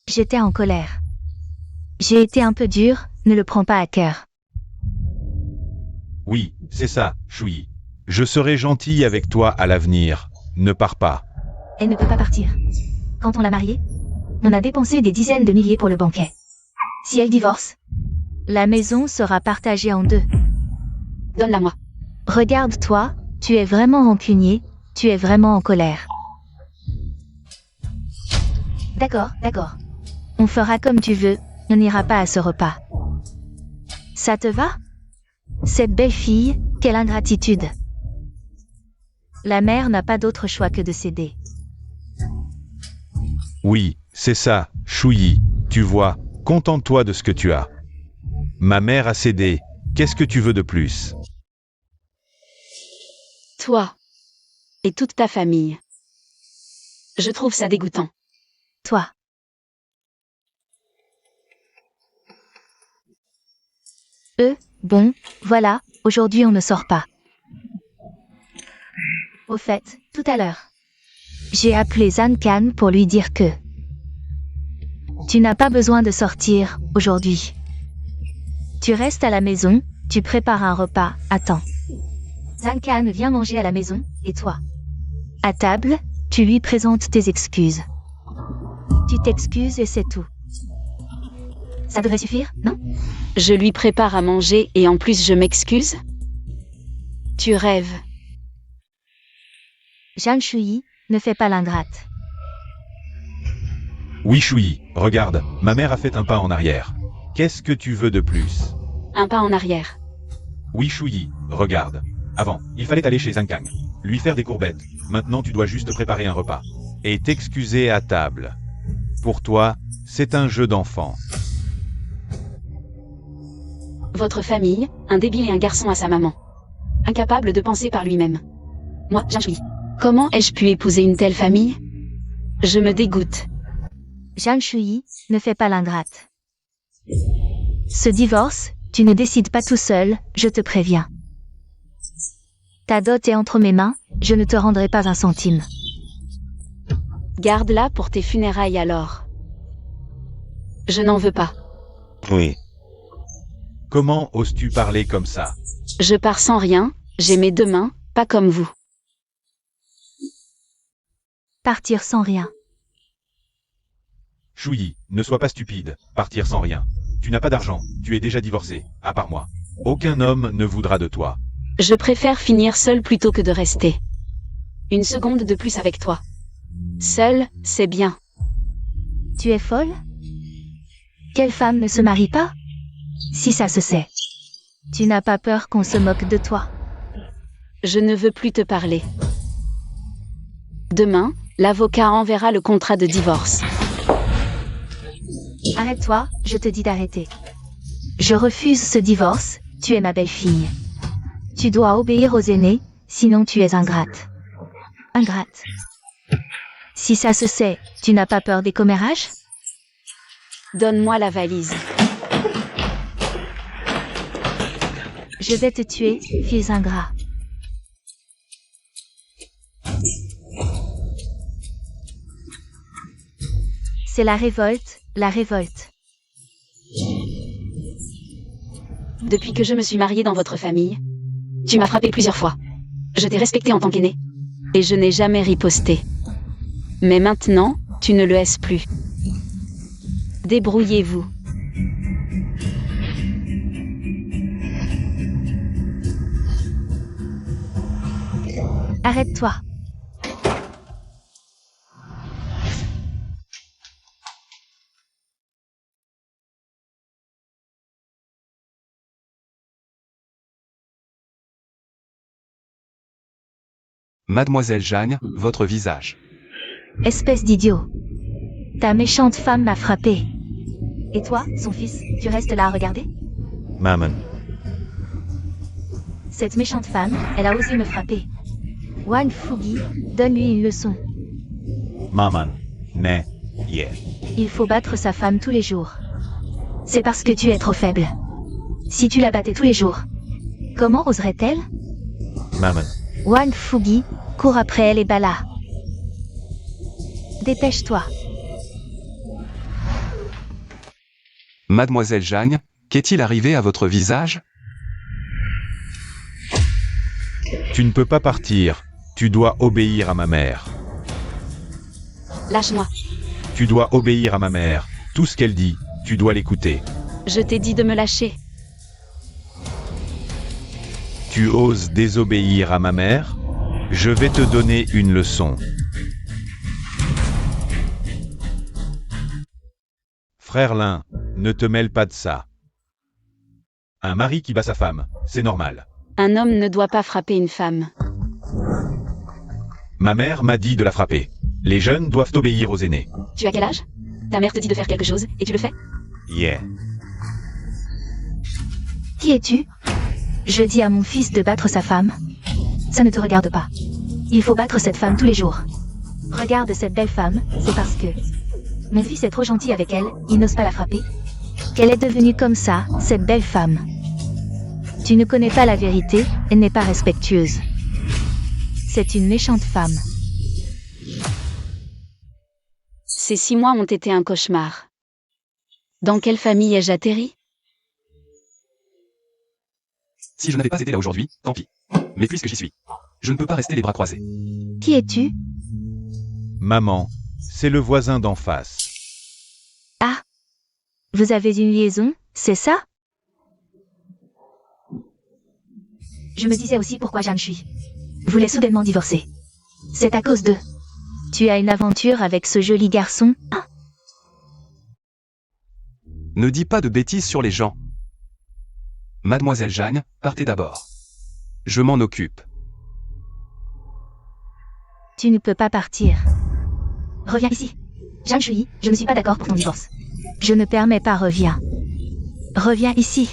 j'étais en colère. J'ai été un peu dur, ne le prends pas à cœur. Oui, c'est ça, Choui. Je serai gentil avec toi à l'avenir. Ne pars pas. Elle ne peut pas partir. Quand on l'a mariée, on a dépensé des dizaines de milliers pour le banquet. Si elle divorce, la maison sera partagée en deux. Donne-la-moi. Regarde-toi, tu es vraiment rancunier, tu es vraiment en colère. D'accord, d'accord. On fera comme tu veux, on n'ira pas à ce repas. Ça te va? Cette belle fille, quelle ingratitude. La mère n'a pas d'autre choix que de céder. Oui, c'est ça, Chouyi, tu vois, contente-toi de ce que tu as. Ma mère a cédé, qu'est-ce que tu veux de plus? Toi. Et toute ta famille. Je trouve ça dégoûtant. Toi. Bon, voilà, aujourd'hui on ne sort pas. Au fait, tout à l'heure. J'ai appelé Zancan pour lui dire que... Tu n'as pas besoin de sortir, aujourd'hui. Tu restes à la maison, tu prépares un repas, attends. Zancan vient manger à la maison, et toi? À table, tu lui présentes tes excuses. Tu t'excuses et c'est tout. Ça devrait suffire, non? Je lui prépare à manger et en plus je m'excuse? Tu rêves. Jeanne Chouyi, ne fais pas l'ingrate. Oui, Chouyi, regarde, ma mère a fait un pas en arrière. Qu'est-ce que tu veux de plus? Un pas en arrière. Oui, Chouyi, regarde. Avant, il fallait aller chez Zankang, lui faire des courbettes. Maintenant, tu dois juste préparer un repas. Et t'excuser à table. Pour toi, c'est un jeu d'enfant. Votre famille, un débile et un garçon à sa maman. Incapable de penser par lui-même. Moi, Jeanne Chouyi. Comment ai-je pu épouser une telle famille? Je me dégoûte. Jeanne Chouyi, ne fais pas l'ingrate. Ce divorce, tu ne décides pas tout seul, je te préviens. Ta dot est entre mes mains, je ne te rendrai pas un centime. Garde-la pour tes funérailles alors. Je n'en veux pas. Oui. Comment oses-tu parler comme ça? Je pars sans rien, j'ai mes 2 mains, pas comme vous. Partir sans rien. Chouyi, ne sois pas stupide, partir sans rien. Tu n'as pas d'argent, tu es déjà divorcé, à part moi. Aucun homme ne voudra de toi. Je préfère finir seul plutôt que de rester. Une seconde de plus avec toi. Seul, c'est bien. Tu es folle? Quelle femme ne se marie pas? Si ça se sait. Tu n'as pas peur qu'on se moque de toi? Je ne veux plus te parler. Demain, l'avocat enverra le contrat de divorce. Arrête-toi, je te dis d'arrêter. Je refuse ce divorce, tu es ma belle-fille. Tu dois obéir aux aînés, sinon tu es ingrate. Ingrate. Si ça se sait, tu n'as pas peur des commérages? Donne-moi la valise. Je vais te tuer, fils ingrat. C'est la révolte, la révolte. Depuis que je me suis mariée dans votre famille, tu m'as frappé plusieurs fois. Je t'ai respecté en tant qu'aîné. Et je n'ai jamais riposté. Mais maintenant, tu ne le laisses plus. Débrouillez-vous. Arrête-toi. Mademoiselle Jeanne, votre visage. Espèce d'idiot. Ta méchante femme m'a frappé. Et toi, son fils, tu restes là à regarder? Maman. Cette méchante femme, elle a osé me frapper. Wan Fugi, donne-lui une leçon. Maman. Ne. Yeah. Il faut battre sa femme tous les jours. C'est parce que tu es trop faible. Si tu la battais tous les jours, comment oserait-elle? Maman. Wan Fugi, cours après elle et bats-la. Dépêche-toi. Mademoiselle Jeanne, qu'est-il arrivé à votre visage? Tu ne peux pas partir, tu dois obéir à ma mère. Lâche-moi. Tu dois obéir à ma mère. Tout ce qu'elle dit, tu dois l'écouter. Je t'ai dit de me lâcher. Tu oses désobéir à ma mère? Je vais te donner une leçon. Frère Lin, ne te mêle pas de ça. Un mari qui bat sa femme, c'est normal. Un homme ne doit pas frapper une femme. Ma mère m'a dit de la frapper. Les jeunes doivent obéir aux aînés. Tu as quel âge? Ta mère te dit de faire quelque chose et tu le fais? Yeah. Qui es-tu? Je dis à mon fils de battre sa femme. Ça ne te regarde pas. Il faut battre cette femme tous les jours. Regarde cette belle femme, c'est parce que mon fils est trop gentil avec elle, il n'ose pas la frapper. Qu'elle est devenue comme ça, cette belle femme. Tu ne connais pas la vérité, elle n'est pas respectueuse. C'est une méchante femme. Ces 6 mois ont été un cauchemar. Dans quelle famille ai-je atterri? Si je n'avais pas été là aujourd'hui, tant pis. Mais puisque j'y suis, je ne peux pas rester les bras croisés. Qui es-tu? Maman, c'est le voisin d'en face. Ah. Vous avez une liaison, c'est ça? Je me disais aussi pourquoi Jeanne suis. Voulait soudainement divorcer. C'est à cause de... Tu as une aventure avec ce joli garçon, hein? Ne dis pas de bêtises sur les gens. Mademoiselle Jeanne, partez d'abord. Je m'en occupe. Tu ne peux pas partir. Reviens ici. Jeanne Chui, je ne suis pas d'accord pour ton divorce. Je ne permets pas, reviens. Reviens ici.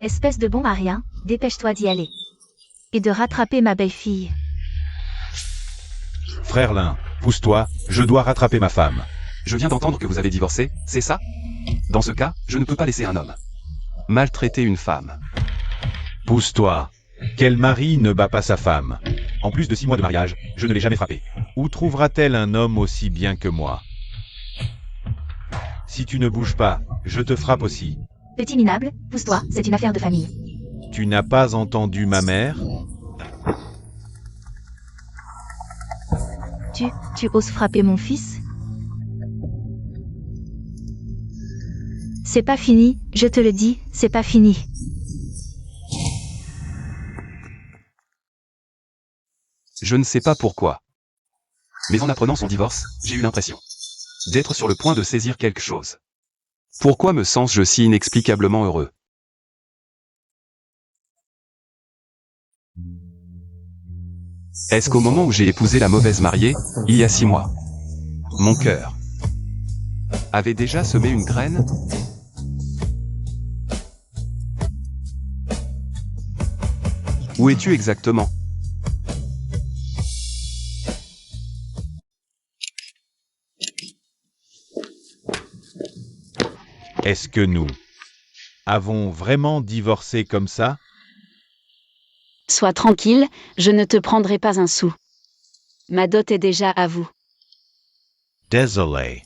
Espèce de bon à rien, dépêche-toi d'y aller. Et de rattraper ma belle-fille. Frère Lin, pousse-toi, je dois rattraper ma femme. Je viens d'entendre que vous avez divorcé, c'est ça? Dans ce cas, je ne peux pas laisser un homme maltraiter une femme. Pousse-toi. Quel mari ne bat pas sa femme? En plus de 6 mois de mariage, je ne l'ai jamais frappée. Où trouvera-t-elle un homme aussi bien que moi? Si tu ne bouges pas, je te frappe aussi. Petit minable, pousse-toi, c'est une affaire de famille. Tu n'as pas entendu ma mère? Tu oses frapper mon fils? C'est pas fini, je te le dis, c'est pas fini. Je ne sais pas pourquoi. Mais en apprenant son divorce, j'ai eu l'impression d'être sur le point de saisir quelque chose. Pourquoi me sens-je si inexplicablement heureux? Est-ce qu'au moment où j'ai épousé la mauvaise mariée, il y a 6 mois, mon cœur avait déjà semé une graine? Où es-tu exactement? Est-ce que nous avons vraiment divorcé comme ça? Sois tranquille, je ne te prendrai pas un sou. Ma dot est déjà à vous. Désolé.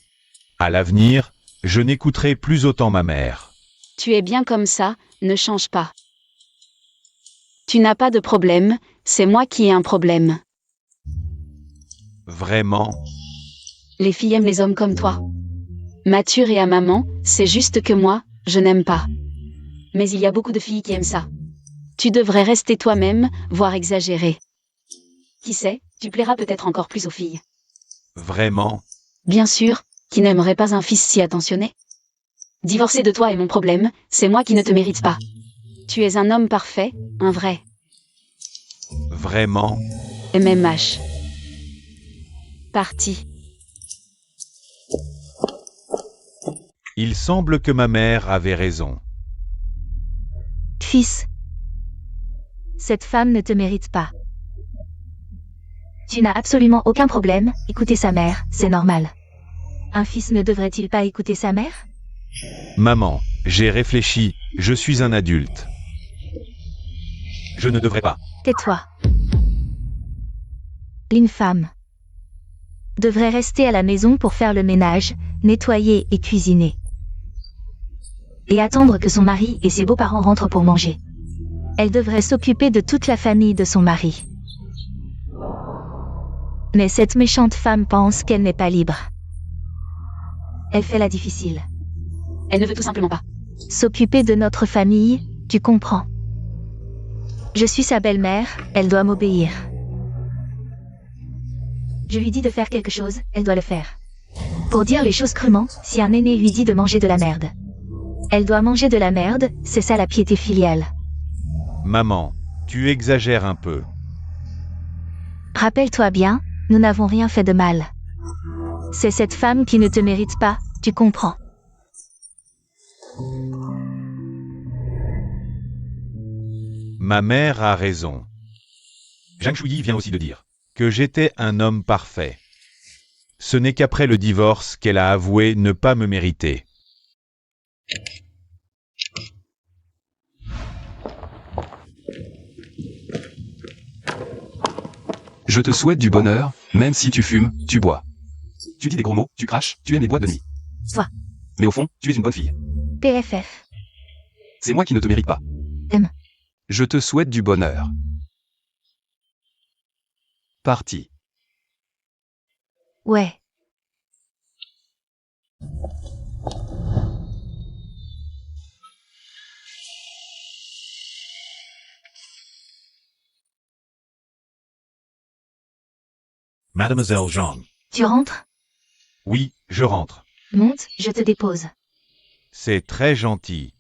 À l'avenir, je n'écouterai plus autant ma mère. Tu es bien comme ça, ne change pas. Tu n'as pas de problème, c'est moi qui ai un problème. Vraiment? Les filles aiment les hommes comme toi. Mature et à maman, c'est juste que moi, je n'aime pas. Mais il y a beaucoup de filles qui aiment ça. Tu devrais rester toi-même, voire exagérer. Qui sait, tu plairas peut-être encore plus aux filles. Vraiment? Bien sûr, qui n'aimerait pas un fils si attentionné? Divorcer de toi est mon problème, c'est moi qui ne te mérite pas. Tu es un homme parfait, un vrai. Vraiment? MMH. Parti. Il semble que ma mère avait raison. Fils. Cette femme ne te mérite pas. Tu n'as absolument aucun problème, écouter sa mère, c'est normal. Un fils ne devrait-il pas écouter sa mère? Maman, j'ai réfléchi, je suis un adulte. Je ne devrais pas. Tais-toi. Une femme devrait rester à la maison pour faire le ménage, nettoyer et cuisiner. Et attendre que son mari et ses beaux-parents rentrent pour manger. Elle devrait s'occuper de toute la famille de son mari. Mais cette méchante femme pense qu'elle n'est pas libre. Elle fait la difficile. Elle ne veut tout simplement pas. S'occuper de notre famille, tu comprends. Je suis sa belle-mère, elle doit m'obéir. Je lui dis de faire quelque chose, elle doit le faire. Pour dire les choses crûment, si un aîné lui dit de manger de la merde, elle doit manger de la merde, c'est ça la piété filiale. Maman, tu exagères un peu. Rappelle-toi bien, nous n'avons rien fait de mal. C'est cette femme qui ne te mérite pas, tu comprends. Ma mère a raison. Zhang Shuyi vient aussi de dire. Que j'étais un homme parfait. Ce n'est qu'après le divorce qu'elle a avoué ne pas me mériter. Je te souhaite du bonheur, même si tu fumes, tu bois. Tu dis des gros mots, tu craches, tu aimes les boîtes de nuit. Toi. Mais au fond, tu es une bonne fille. PFF. C'est moi qui ne te mérite pas. Je te souhaite du bonheur. Parti. Ouais. Mademoiselle Zhang. Tu rentres? Oui, je rentre. Monte, je te dépose. C'est très gentil.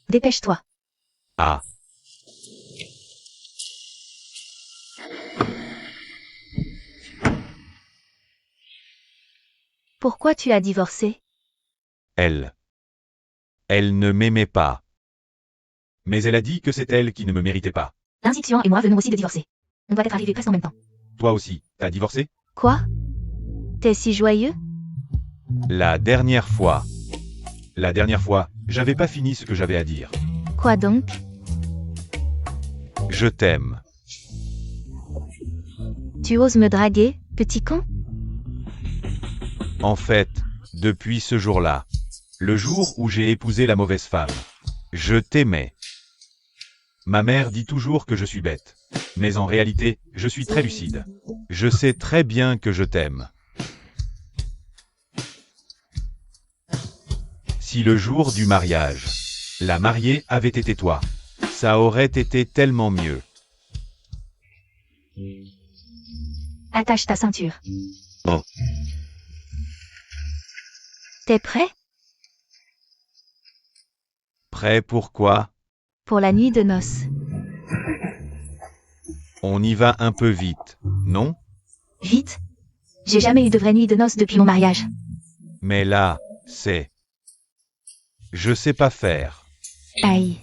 Dépêche-toi. Ah. Pourquoi tu as divorcé? Elle. Elle ne m'aimait pas. Mais elle a dit que c'est elle qui ne me méritait pas. L'institution et moi venons aussi de divorcer. On doit être arrivés presque en même temps. Toi aussi, t'as divorcé? Quoi? T'es si joyeux? La dernière fois. La dernière fois, j'avais pas fini ce que j'avais à dire. Quoi donc? Je t'aime. Tu oses me draguer, petit con? En fait, depuis ce jour-là, Le jour où j'ai épousé la mauvaise femme. je t'aimais. Ma mère dit toujours que je suis bête. Mais en réalité, je suis très lucide. Je sais très bien que je t'aime. Si le jour du mariage, la mariée avait été toi. Ça aurait été tellement mieux. Attache ta ceinture. Oh. T'es prêt? Prêt pour quoi? Pour la nuit de noces. On y va un peu vite, non? Vite? J'ai jamais eu de vraie nuit de noces depuis mon mariage. Mais là, c'est... Je sais pas faire. Aïe.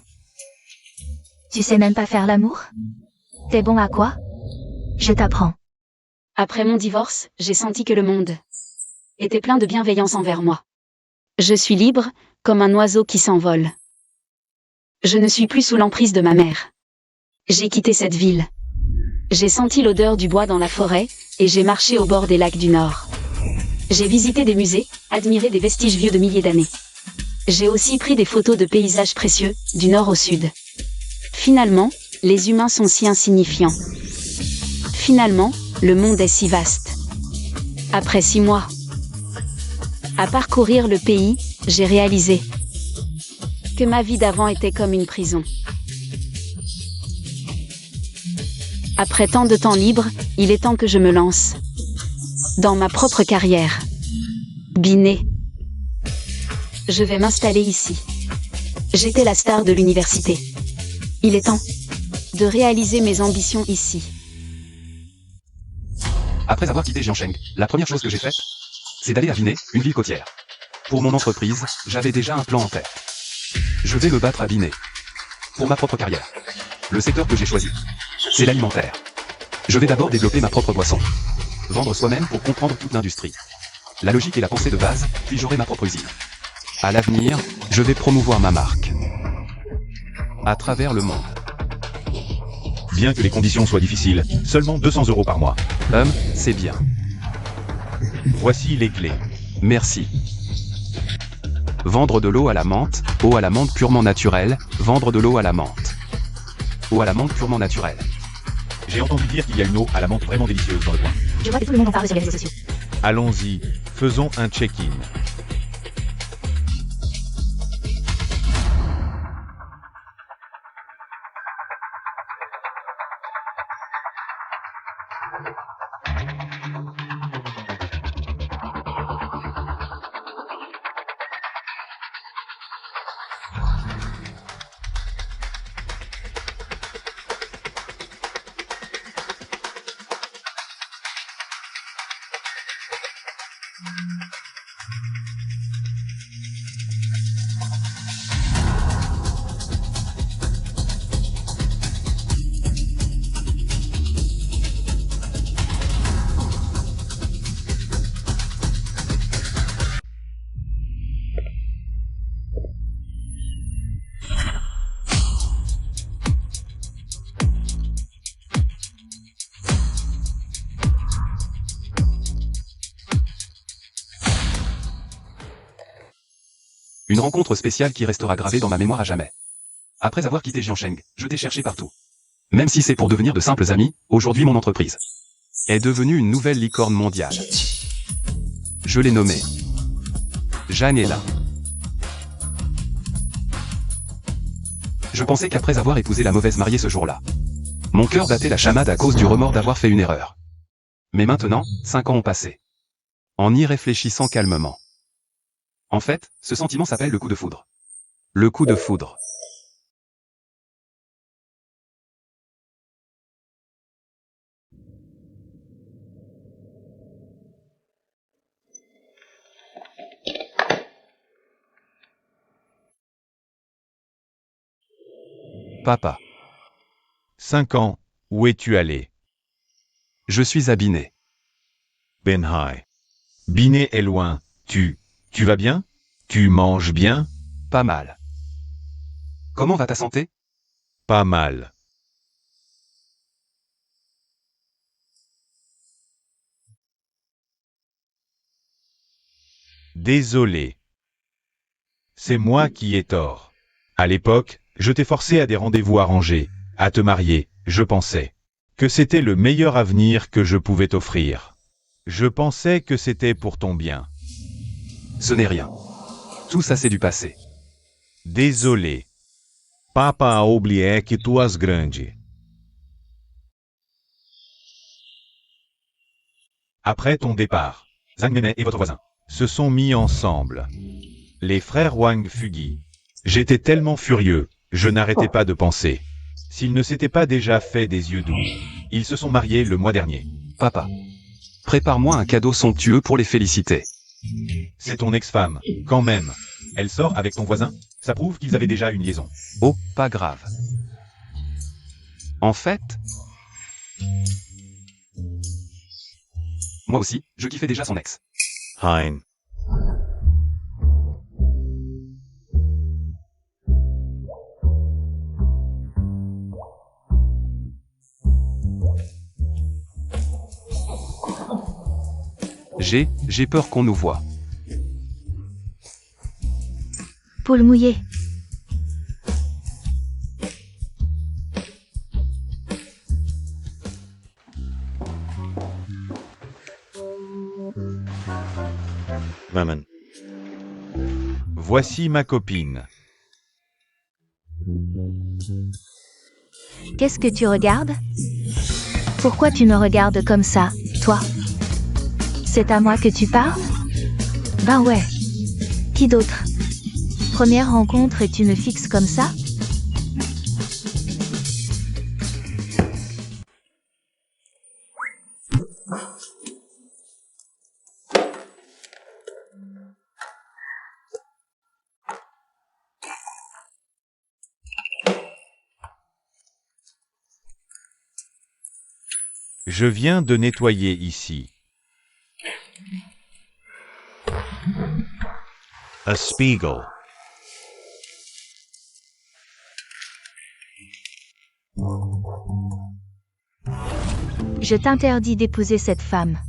Tu sais même pas faire l'amour? T'es bon à quoi? Je t'apprends. Après mon divorce, j'ai senti que le monde était plein de bienveillance envers moi. Je suis libre, comme un oiseau qui s'envole. Je ne suis plus sous l'emprise de ma mère. J'ai quitté cette ville. J'ai senti l'odeur du bois dans la forêt, et j'ai marché au bord des lacs du Nord. J'ai visité des musées, admiré des vestiges vieux de milliers d'années. J'ai aussi pris des photos de paysages précieux, du nord au sud. Finalement, les humains sont si insignifiants. Finalement, le monde est si vaste. Après 6 mois, à parcourir le pays, j'ai réalisé que ma vie d'avant était comme une prison. Après tant de temps libre, il est temps que je me lance dans ma propre carrière. Binet. Je vais m'installer ici. J'étais la star de l'université. Il est temps de réaliser mes ambitions ici. Après avoir quitté Jiangsheng, la première chose que j'ai faite, c'est d'aller à Binet, une ville côtière. Pour mon entreprise, j'avais déjà un plan en tête. Je vais me battre à Binet. Pour ma propre carrière. Le secteur que j'ai choisi, c'est l'alimentaire. Je vais d'abord développer ma propre boisson. Vendre soi-même pour comprendre toute l'industrie. La logique et la pensée de base, puis j'aurai ma propre usine. À l'avenir, je vais promouvoir ma marque. À travers le monde. Bien que les conditions soient difficiles, seulement 200 € par mois. C'est bien. Voici les clés. Merci. Vendre de l'eau à la menthe, eau à la menthe purement naturelle, vendre de l'eau à la menthe. Eau à la menthe purement naturelle. J'ai entendu dire qu'il y a une eau à la menthe vraiment délicieuse dans le coin. Je vois que tout le monde en parle sur les réseaux sociaux. Allons-y, faisons un check-in. Une rencontre spéciale qui restera gravée dans ma mémoire à jamais. Après avoir quitté Jiansheng, je t'ai cherché partout. Même si c'est pour devenir de simples amis, aujourd'hui mon entreprise est devenue une nouvelle licorne mondiale. Je l'ai nommée Janela. Je pensais qu'après avoir épousé la mauvaise mariée ce jour-là, mon cœur battait la chamade à cause du remords d'avoir fait une erreur. Mais maintenant, 5 ans ont passé. En y réfléchissant calmement. En fait, ce sentiment s'appelle le coup de foudre. Le coup de foudre. Papa. 5 ans, où es-tu allé? Je suis à Binet. Benhai. Binet est loin, tu vas bien? Tu manges bien? Pas mal. Comment va ta santé? Pas mal. Désolé. C'est moi qui ai tort. À l'époque, je t'ai forcé à des rendez-vous arrangés, à te marier, je pensais que c'était le meilleur avenir que je pouvais t'offrir. Je pensais que c'était pour ton bien. Ce n'est rien. Tout ça c'est du passé. Désolé. Papa a oublié que tu és grande. Après ton départ, Zhang Mene et votre voisin se sont mis ensemble. Les frères Wang Fugi. J'étais tellement furieux, je n'arrêtais pas de penser. S'ils ne s'étaient pas déjà fait des yeux doux, ils se sont mariés le mois dernier. Papa. Prépare-moi un cadeau somptueux pour les féliciter. C'est ton ex-femme, quand même. Elle sort avec ton voisin, ça prouve qu'ils avaient déjà une liaison. Oh, pas grave. En fait... Moi aussi, je kiffais déjà son ex. Hein. J'ai peur qu'on nous voie. Poule mouillée. Maman. Voici ma copine. Qu'est-ce que tu regardes? Pourquoi tu me regardes comme ça, toi? C'est à moi que tu parles? Ben ouais. Qui d'autre? Première rencontre et tu me fixes comme ça? Je viens de nettoyer ici. A spiegel. Je t'interdis d'épouser cette femme.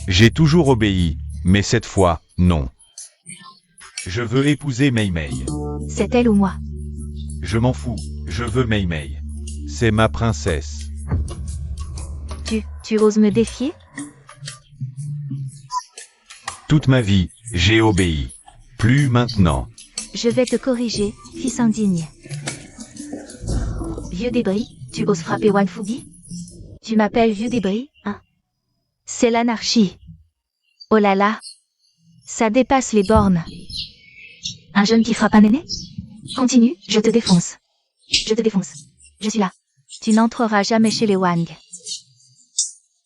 J'ai toujours obéi, mais cette fois, non. Je veux épouser Mei Mei. C'est elle ou moi? Je m'en fous, je veux Mei Mei. C'est ma princesse. Tu oses me défier? Toute ma vie, j'ai obéi. Plus maintenant. Je vais te corriger, fils indigne. Vieux débris, tu oses frapper Wan Fugi? Tu m'appelles vieux débris, hein? C'est l'anarchie. Oh là là. Ça dépasse les bornes. Un jeune qui frappe un aîné? Continue, je te défonce. Je te défonce. Je suis là. Tu n'entreras jamais chez les Wang.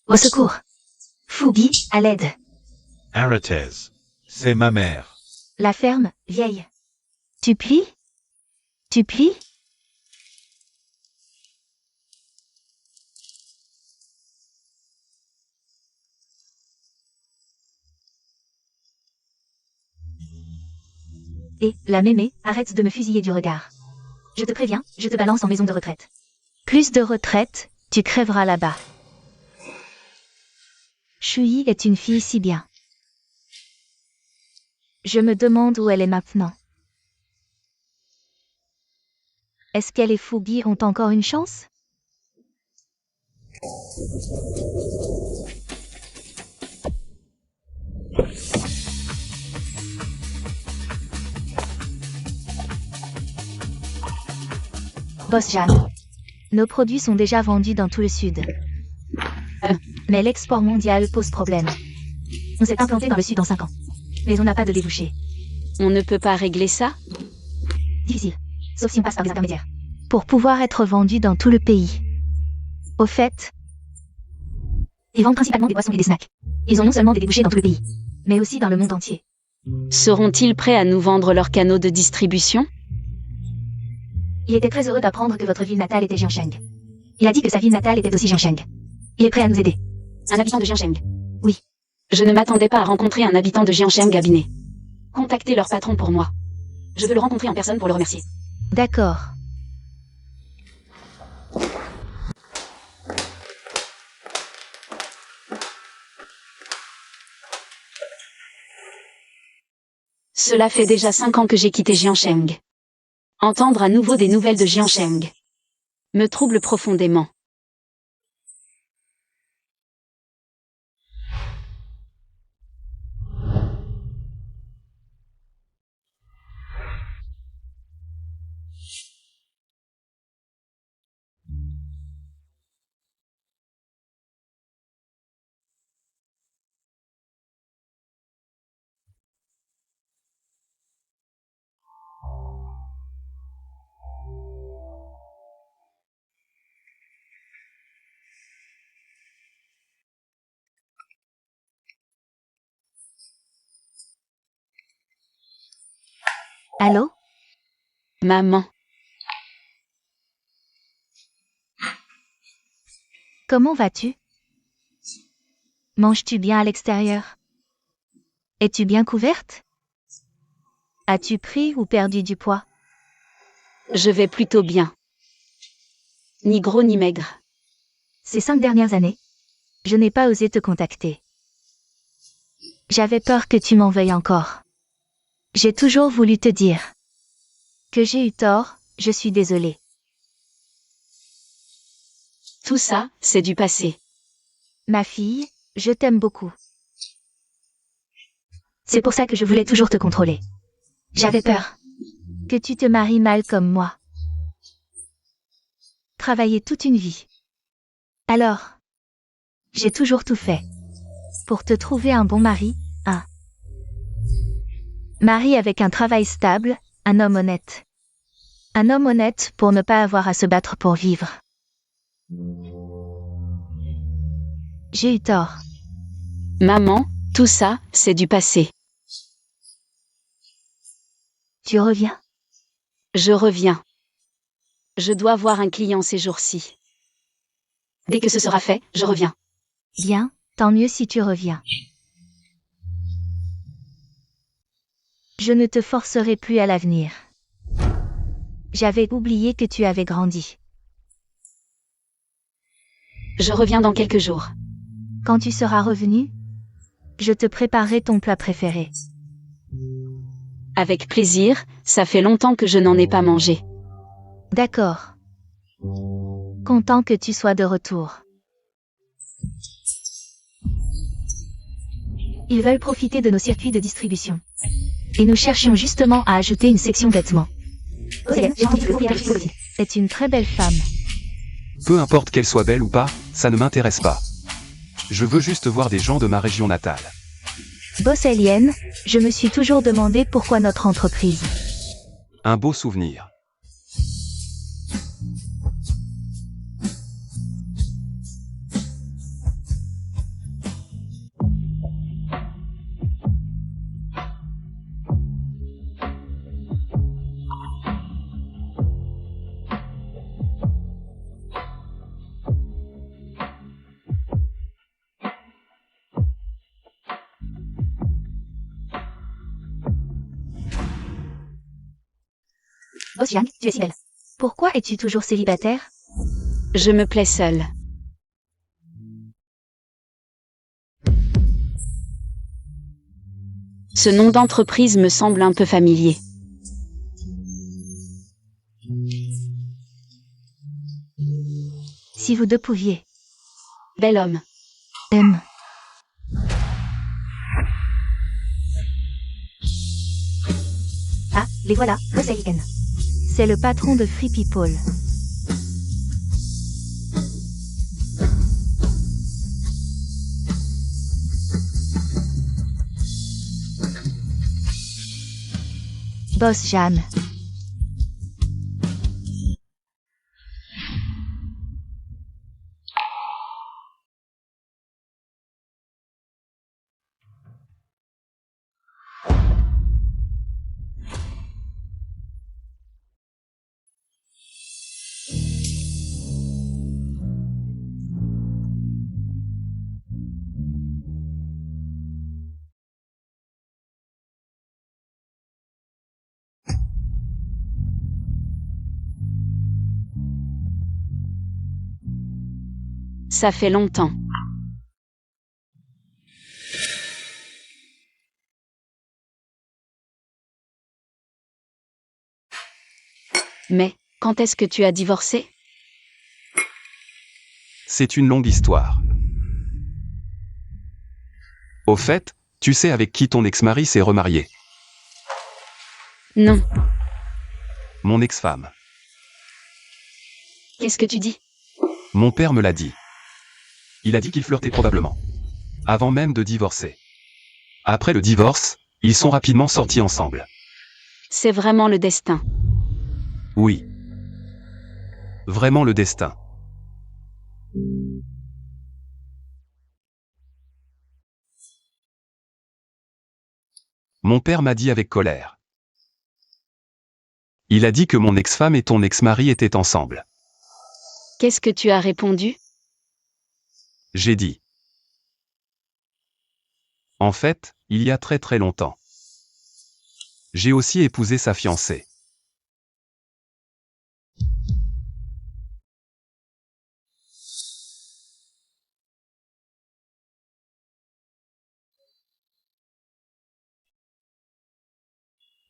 Au secours. Fugi, à l'aide. Arrêtez. C'est ma mère. La ferme, vieille. Tu plies? Tu plies? Et, la mémé, arrête de me fusiller du regard. Je te préviens, je te balance en maison de retraite. Plus de retraite, tu crèveras là-bas. Shui est une fille si bien. Je me demande où elle est maintenant. Est-ce qu'elle et Fugi ont encore une chance? Boss Jeanne. Nos produits sont déjà vendus dans tout le sud. Mais l'export mondial pose problème. On s'est implanté dans le sud en 5 ans. Mais on n'a pas de débouché. On ne peut pas régler ça? Difficile. Sauf si on passe par des intermédiaires. Pour pouvoir être vendu dans tout le pays. Au fait, ils vendent principalement des boissons et des snacks. Ils ont non seulement des débouchés dans tout le pays, mais aussi dans le monde entier. Seront-ils prêts à nous vendre leurs canaux de distribution? Il était très heureux d'apprendre que votre ville natale était Jiansheng. Il a dit que sa ville natale était aussi Jiansheng. Il est prêt à nous aider. Un habitant de Jiansheng. Oui. Je ne m'attendais pas à rencontrer un habitant de Jiansheng à Binet. Contactez leur patron pour moi. Je veux le rencontrer en personne pour le remercier. D'accord. Cela fait déjà 5 ans que j'ai quitté Jiansheng. Entendre à nouveau des nouvelles de Jiansheng me trouble profondément. Allô? Maman, Comment vas-tu? Manges-tu bien à l'extérieur? Es-tu bien couverte? As-tu pris ou perdu du poids? je vais plutôt bien. Ni gros ni maigre. Ces 5 dernières années, je n'ai pas osé te contacter. J'avais peur que tu m'en veuilles encore. J'ai toujours voulu te dire que j'ai eu tort, je suis désolée. Tout ça, c'est du passé. Ma fille, je t'aime beaucoup. C'est pour ça que je voulais toujours te contrôler. J'avais peur que tu te maries mal comme moi. Travailler toute une vie. Alors, j'ai toujours tout fait pour te trouver un bon mari, un mari avec un travail stable, un homme honnête. Un homme honnête pour ne pas avoir à se battre pour vivre. J'ai eu tort. Maman, tout ça, c'est du passé. Tu reviens? Je reviens. Je dois voir un client ces jours-ci. Dès que ce sera fait, je reviens. Bien, tant mieux si tu reviens. Je ne te forcerai plus à l'avenir. J'avais oublié que tu avais grandi. Je reviens dans quelques jours. Quand tu seras revenu, je te préparerai ton plat préféré. Avec plaisir, ça fait longtemps que je n'en ai pas mangé. D'accord. Content que tu sois de retour. Ils veulent profiter de nos circuits de distribution. Et nous cherchions justement à ajouter une section vêtements. C'est une très belle femme. Peu importe qu'elle soit belle ou pas, ça ne m'intéresse pas. Je veux juste voir des gens de ma région natale. Boss Alien, je me suis toujours demandé pourquoi notre entreprise. Un beau souvenir. Boss Yang, tu es si belle. Pourquoi es-tu toujours célibataire? Je me plais seule. Ce nom d'entreprise me semble un peu familier. Si vous deux pouviez. Bel homme. Ah, les voilà, Boss Alien. C'est le patron de Free People. Boss Jam. Ça fait longtemps. Mais, quand est-ce que tu as divorcé? C'est une longue histoire. Au fait, tu sais avec qui ton ex-mari s'est remarié? Non. Mon ex-femme. Qu'est-ce que tu dis? Mon père me l'a dit. Il a dit qu'il flirtait probablement. Avant même de divorcer. Après le divorce, ils sont rapidement sortis ensemble. C'est vraiment le destin. Oui. Vraiment le destin. Mon père m'a dit avec colère. Il a dit que mon ex-femme et ton ex-mari étaient ensemble. Qu'est-ce que tu as répondu? J'ai dit. En fait, il y a très très longtemps. J'ai aussi épousé sa fiancée.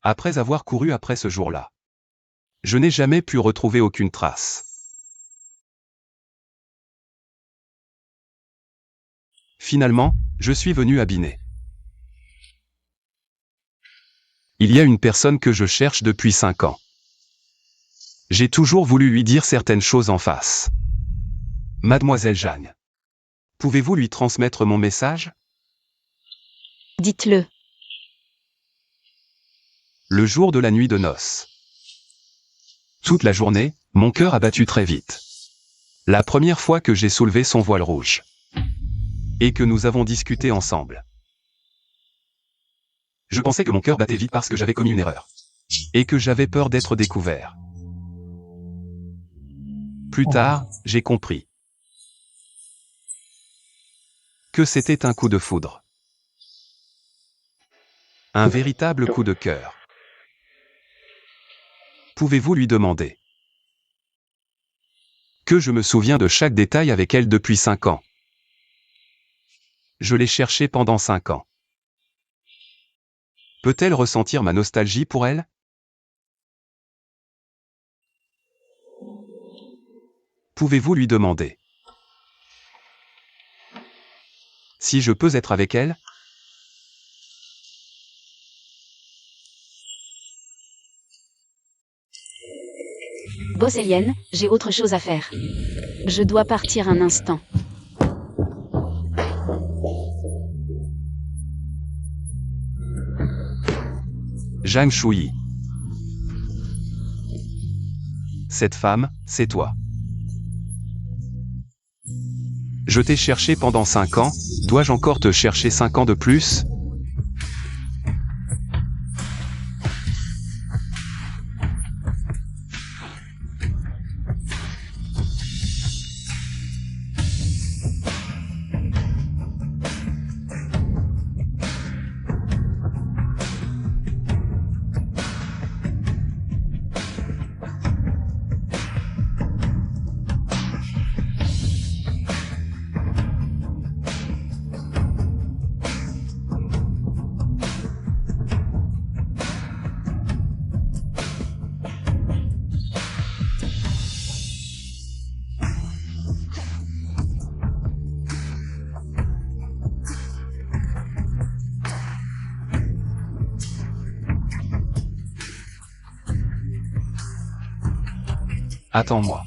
Après avoir couru après ce jour-là, je n'ai jamais pu retrouver aucune trace. Finalement, je suis venu à Binet. Il y a une personne que je cherche depuis 5 ans. J'ai toujours voulu lui dire certaines choses en face. Mademoiselle Jeanne, pouvez-vous lui transmettre mon message? Dites-le. Le jour de la nuit de noces. Toute la journée, mon cœur a battu très vite. La première fois que j'ai soulevé son voile rouge. Et que nous avons discuté ensemble. Je pensais que mon cœur battait vite parce que j'avais commis une erreur. Et que j'avais peur d'être découvert. Plus tard, j'ai compris. Que c'était un coup de foudre. Un véritable coup de cœur. Pouvez-vous lui demander? Que je me souviens de chaque détail avec elle depuis 5 ans. Je l'ai cherchée pendant 5 ans. Peut-elle ressentir ma nostalgie pour elle? Pouvez-vous lui demander si je peux être avec elle? Boss alien, j'ai autre chose à faire. Je dois partir un instant. Zhang Shuyi. Cette femme, c'est toi. Je t'ai cherché pendant 5 ans, dois-je encore te chercher 5 ans de plus? Attends-moi.